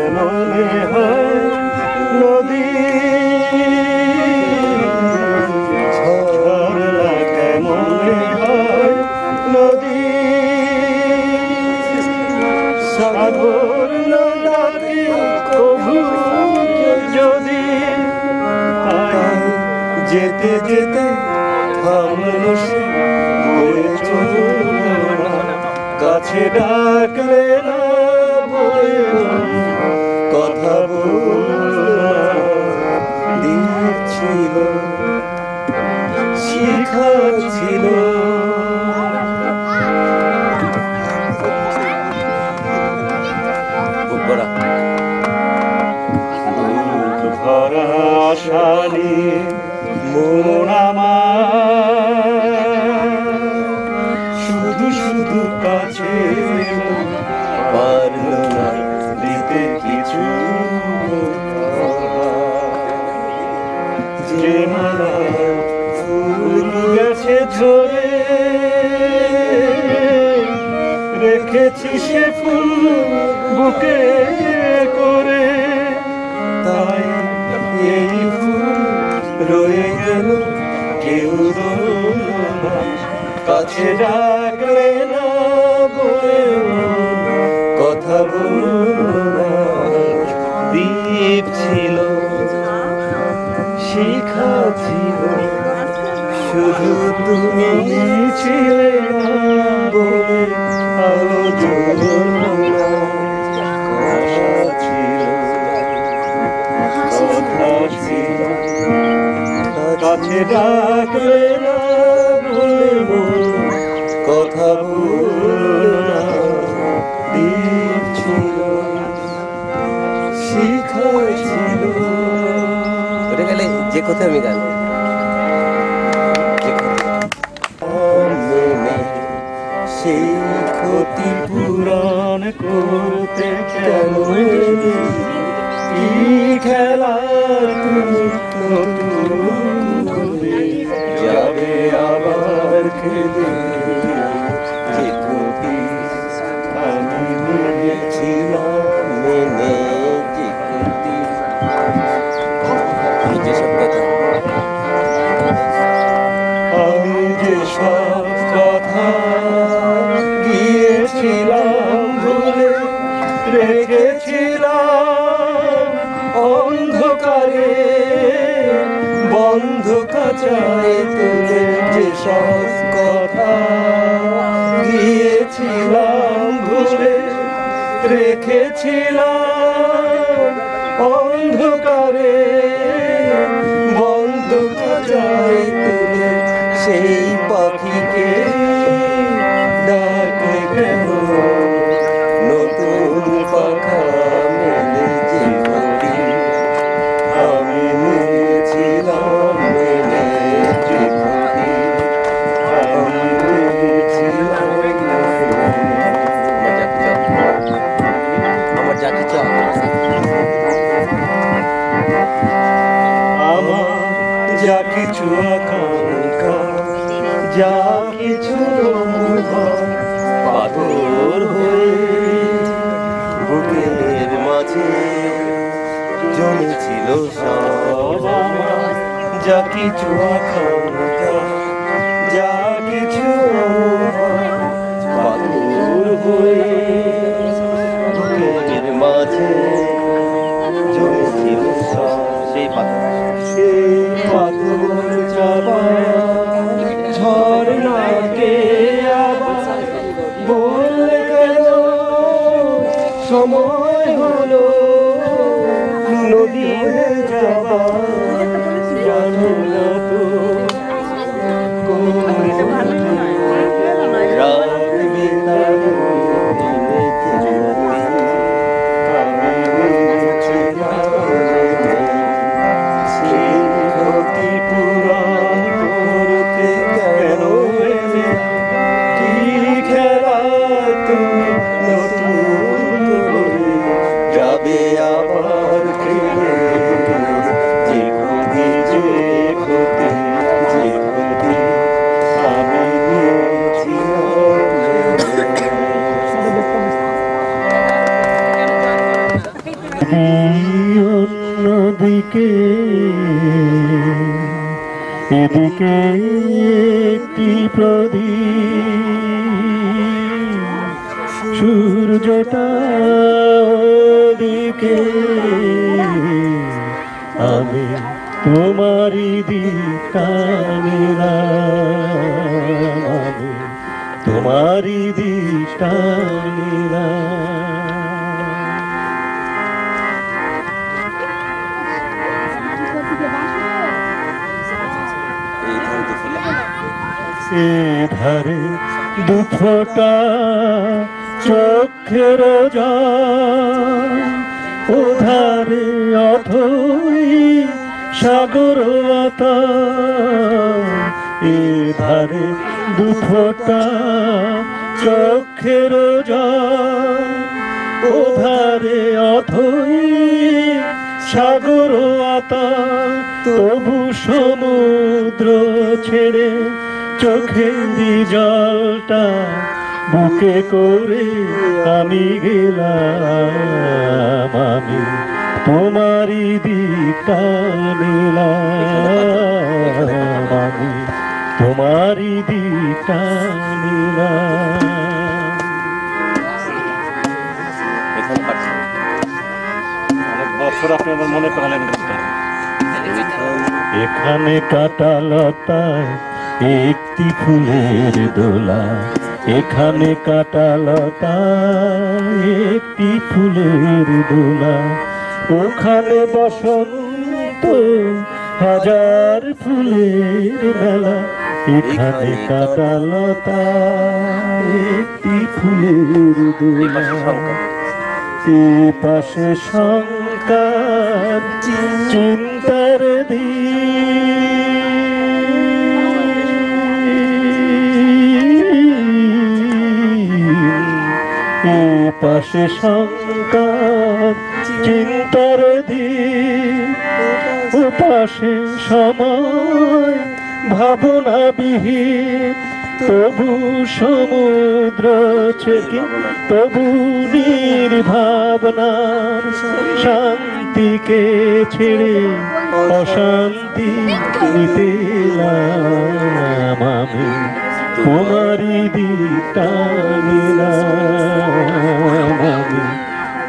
[SPEAKER 15] মনে হয় নদী ঝরনা কেমনে হয় নদী সাগর নদী কভু যদি তাই যেতে যেতে থামলো সে বয়ে চলল না কাছে ডাকলে না বলে কথা বলল না দ্বীপ ছিল শিখা ছিল ভরা শালি মন আমার শুধু শুধু কাছে পারল না দিতে কিছু যে মালা ফুল গেছে ঝরে রেখেছি সে ফুল বুকে করে তাই এই ফুল রয়ে গেল কেউ কাছে ডাকলে না বলে কথা বলল না দ্বীপ ছিল শিখা ছিল শুধু তুমি ছিলে না বলে আলো জ্বলল না আশা ছিল কথা ছিল কাছে ডাকলে না বলবো কথা বলল না দ্বীপ ছিল শিখা ছিল
[SPEAKER 4] ওটা গেলে যে কথা আমি গান
[SPEAKER 15] সেই ক্ষতি পূরণ করতে কেন কি খেলা তুমি যাবে আবার খেলে যে ক্ষতি আমি নিয়েছিলাম মেনে যে ক্ষতি আমি যে সব কথা গিয়েছিলাম ভুলে রেখেছিলাম অন্ধকারে বন্ধ কাচায় তুলে যে সব কথা গিয়েছিলাম ভুলে রেখেছিলাম অন্ধকারে বন্ধ কাচায় তুলে সেই পাখিকে ডাকলে কেন নতুন পাখা মেলে যে ক্ষতি আমি নিয়েছিলাম মেলে যে ক্ষতি আমি নিয়েছিলাম
[SPEAKER 4] আমার যা কিছু
[SPEAKER 15] আমার যা কিছু আকাঙ্ক্ষা যা কিছু পাথর হয়ে বুকের মাঝে জমেছিল সব আমার যা কিছু আকাঙ্ক্ষা যা কিছু পাথর হয়ে বুকের মাঝে জমেছিল সব সেই পাথর চাপা ঝরনাকে আবার বললে কেন সময় হলো নদী হয়ে যাবা জানো না তো রাখবে পুরাণ করতে কেন কি খেলা তুমি নতুন করে যাবে আবার ফিরে যে ক্ষতি যে ক্ষতি যে ক্ষতি আমি নিয়েছিলাম
[SPEAKER 9] অন্যদিকে এদিকে একটি প্রদীপ সূর্যটা ওদিকে আমি তোমারই দিকটা নিলাম আমি তোমারই দিকটা নিলাম ধারে দুফোটা চোখের জল ওধারে অথই সাগর এ ধারে দুফোটা চোখের জল ওধারে অথই সাগর তবু সমুদ্র ছেড়ে চোখে দি জলটা বুকে করে আমি গেলাম আমি তোমারই দিকটা নিলাম আমি তোমারই দিকটা নিলাম
[SPEAKER 16] অনেক বছর আপনি আমার মনে করালেন
[SPEAKER 9] এখানে কাটা লতায় একটি ফুলের দোলা এখানে কাটা লতায় একটি ফুলের দোলা ওখানে বসন্ত হাজার ফুলের মেলা এখানে কাটা লতায় একটি ফুলের দোলা এ পাশে শঙ্কার চিন্তার এ পাশে শঙ্কার চিন্তার ও পাশে সময় ভাবনা বিহীন তবু সমুদ্র ছেকে তবু নির্ভাবনার শান্তিকে ছেড়ে অশান্তি নিতে এলাম আমি তোমারই দিকটা নিলাম আমি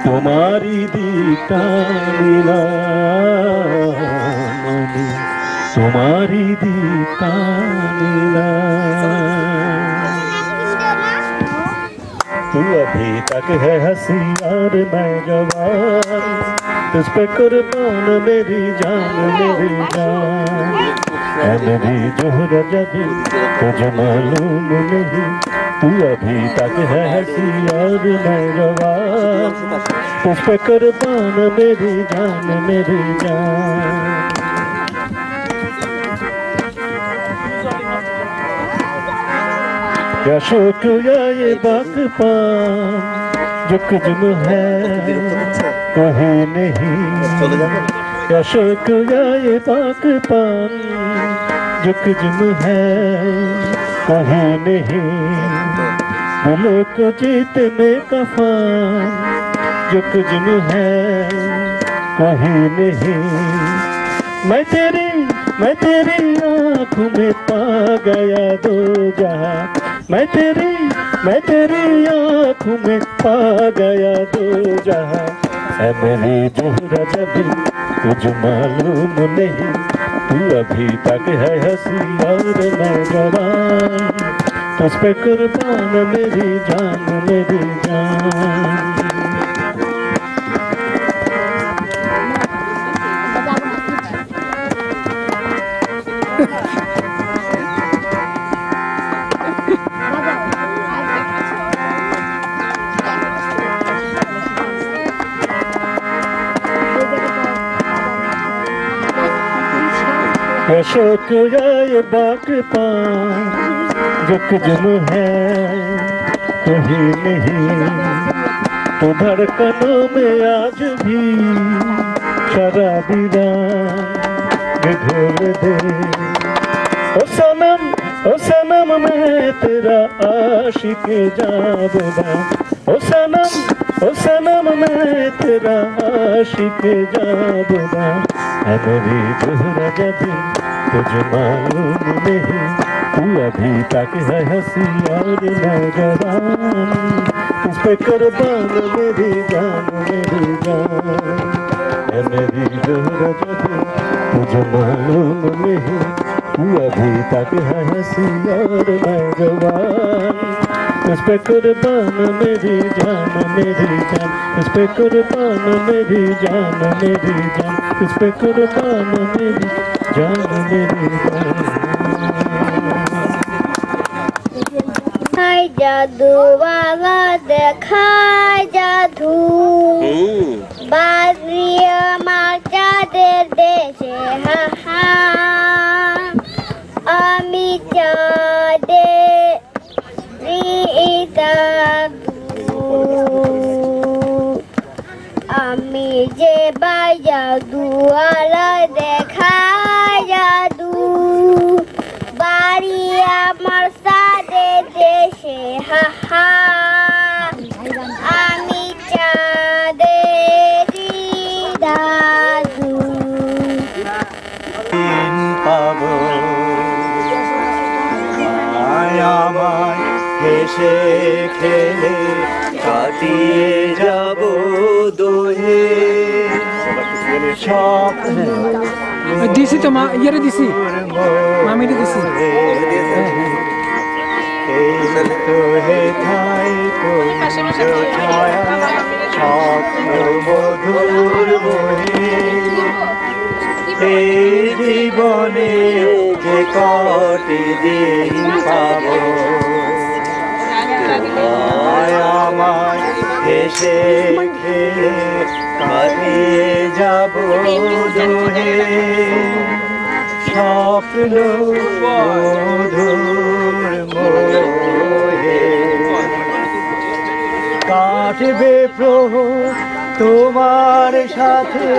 [SPEAKER 9] তোমারই দিকটা নিলাম আমি तुम्हारी दिखा मिला तू अभी तक है हंसी और मैं जवान तुझ पे कुर्बान मेरी जान है मेरी जोहरा जबी तुझे मालूम नहीं तू अभी तक है हंसी और मैं जवान तुझ पे कुर्बान मेरी जान क्या शुक्रिया ये बागबान जो कुजम है कहीं नहीं क्या शुक्रिया ये बागबान जो कुजम है कहीं नहीं दिलों को जीतने का फान जो कुजम है कहीं नहीं मैं तेरी आँखों में पा गया दो जहां मैं तेरी आँखों में पा गया दो जहां है मेरी जोहरा जबी तुझे मालूम नहीं तू अभी तक है हंसी और मैं जवान तुझ पे कुर्बान मेरी जान शुक्रिया ये बागबान जो कुजम है कहीं नहीं तो धड़कनों में आज भी शराबी राग घोल दे ओ सनम मैं तेरा आशिक जाबदा ओ ओ सनम मैं तेरा आशिक जाबना है मेरी दोहरा जबी तुझे मालूम नहीं तू अभी तक है हंसी और नौजवान इस पे कुर्बान मेरी जान है मेरी दोहरा जबी तुझे मालूम नहीं तू अभी तक है हंसी और नौजवान इस पे कुर्बान मेरी जान इस पे कुर्बान मेरी जान इस पे कुर्बान मेरी जान
[SPEAKER 8] हाय जादू वाला देखाय जादू बाजिया माचाদের দেশে হা হা আমি চাঁদের আমি যে বাই জাদু আলা দেখা জাদু বাড়ি আমার সাদে দেশে হা হা আমি চাঁদের দাদু
[SPEAKER 15] পাবো আমায় হেসে খেলে কাটিয়ে যাব দোহে
[SPEAKER 12] দিছি তো মা ইয়ারে দিছি মামিরে দিছি
[SPEAKER 15] তোহে ঠাই স্বপ্ন মধুর মোহে এই জীবনে যে কটি দিন পাবো আমায় হেসে খেলে কাটিয়ে যাব দোহে স্বপ্ন মধুর মোহে কাটবে প্রহর তোমার সাথে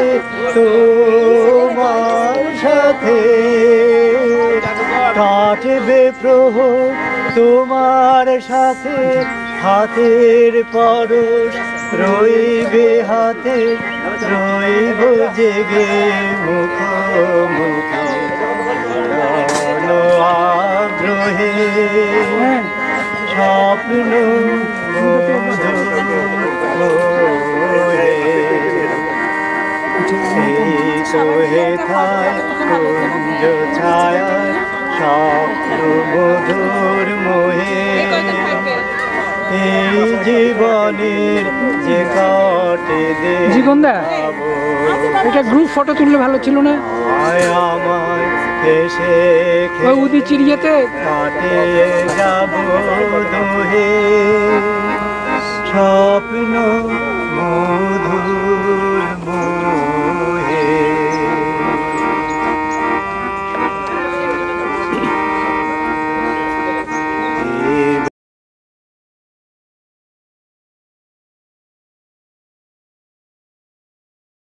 [SPEAKER 15] কাটবে প্রহর তোমার সাথে হাতের পরশ রইবে হাতে রইব জেগে মুখোমুখি আগ্রহে স্বপ্ন সোহে থায় কুঞ্জ ছায়া স্বপ্ন মধুর মোহে এই জীবনের যে কাটে দে
[SPEAKER 12] জীবনদা এটা গ্রুপ ফটো তুললে ভালো ছিল না
[SPEAKER 15] আমায় হেসে
[SPEAKER 12] ওই উদি চিড়িয়াতে
[SPEAKER 15] কাটিয়ে যাব দোহে স্বপ্ন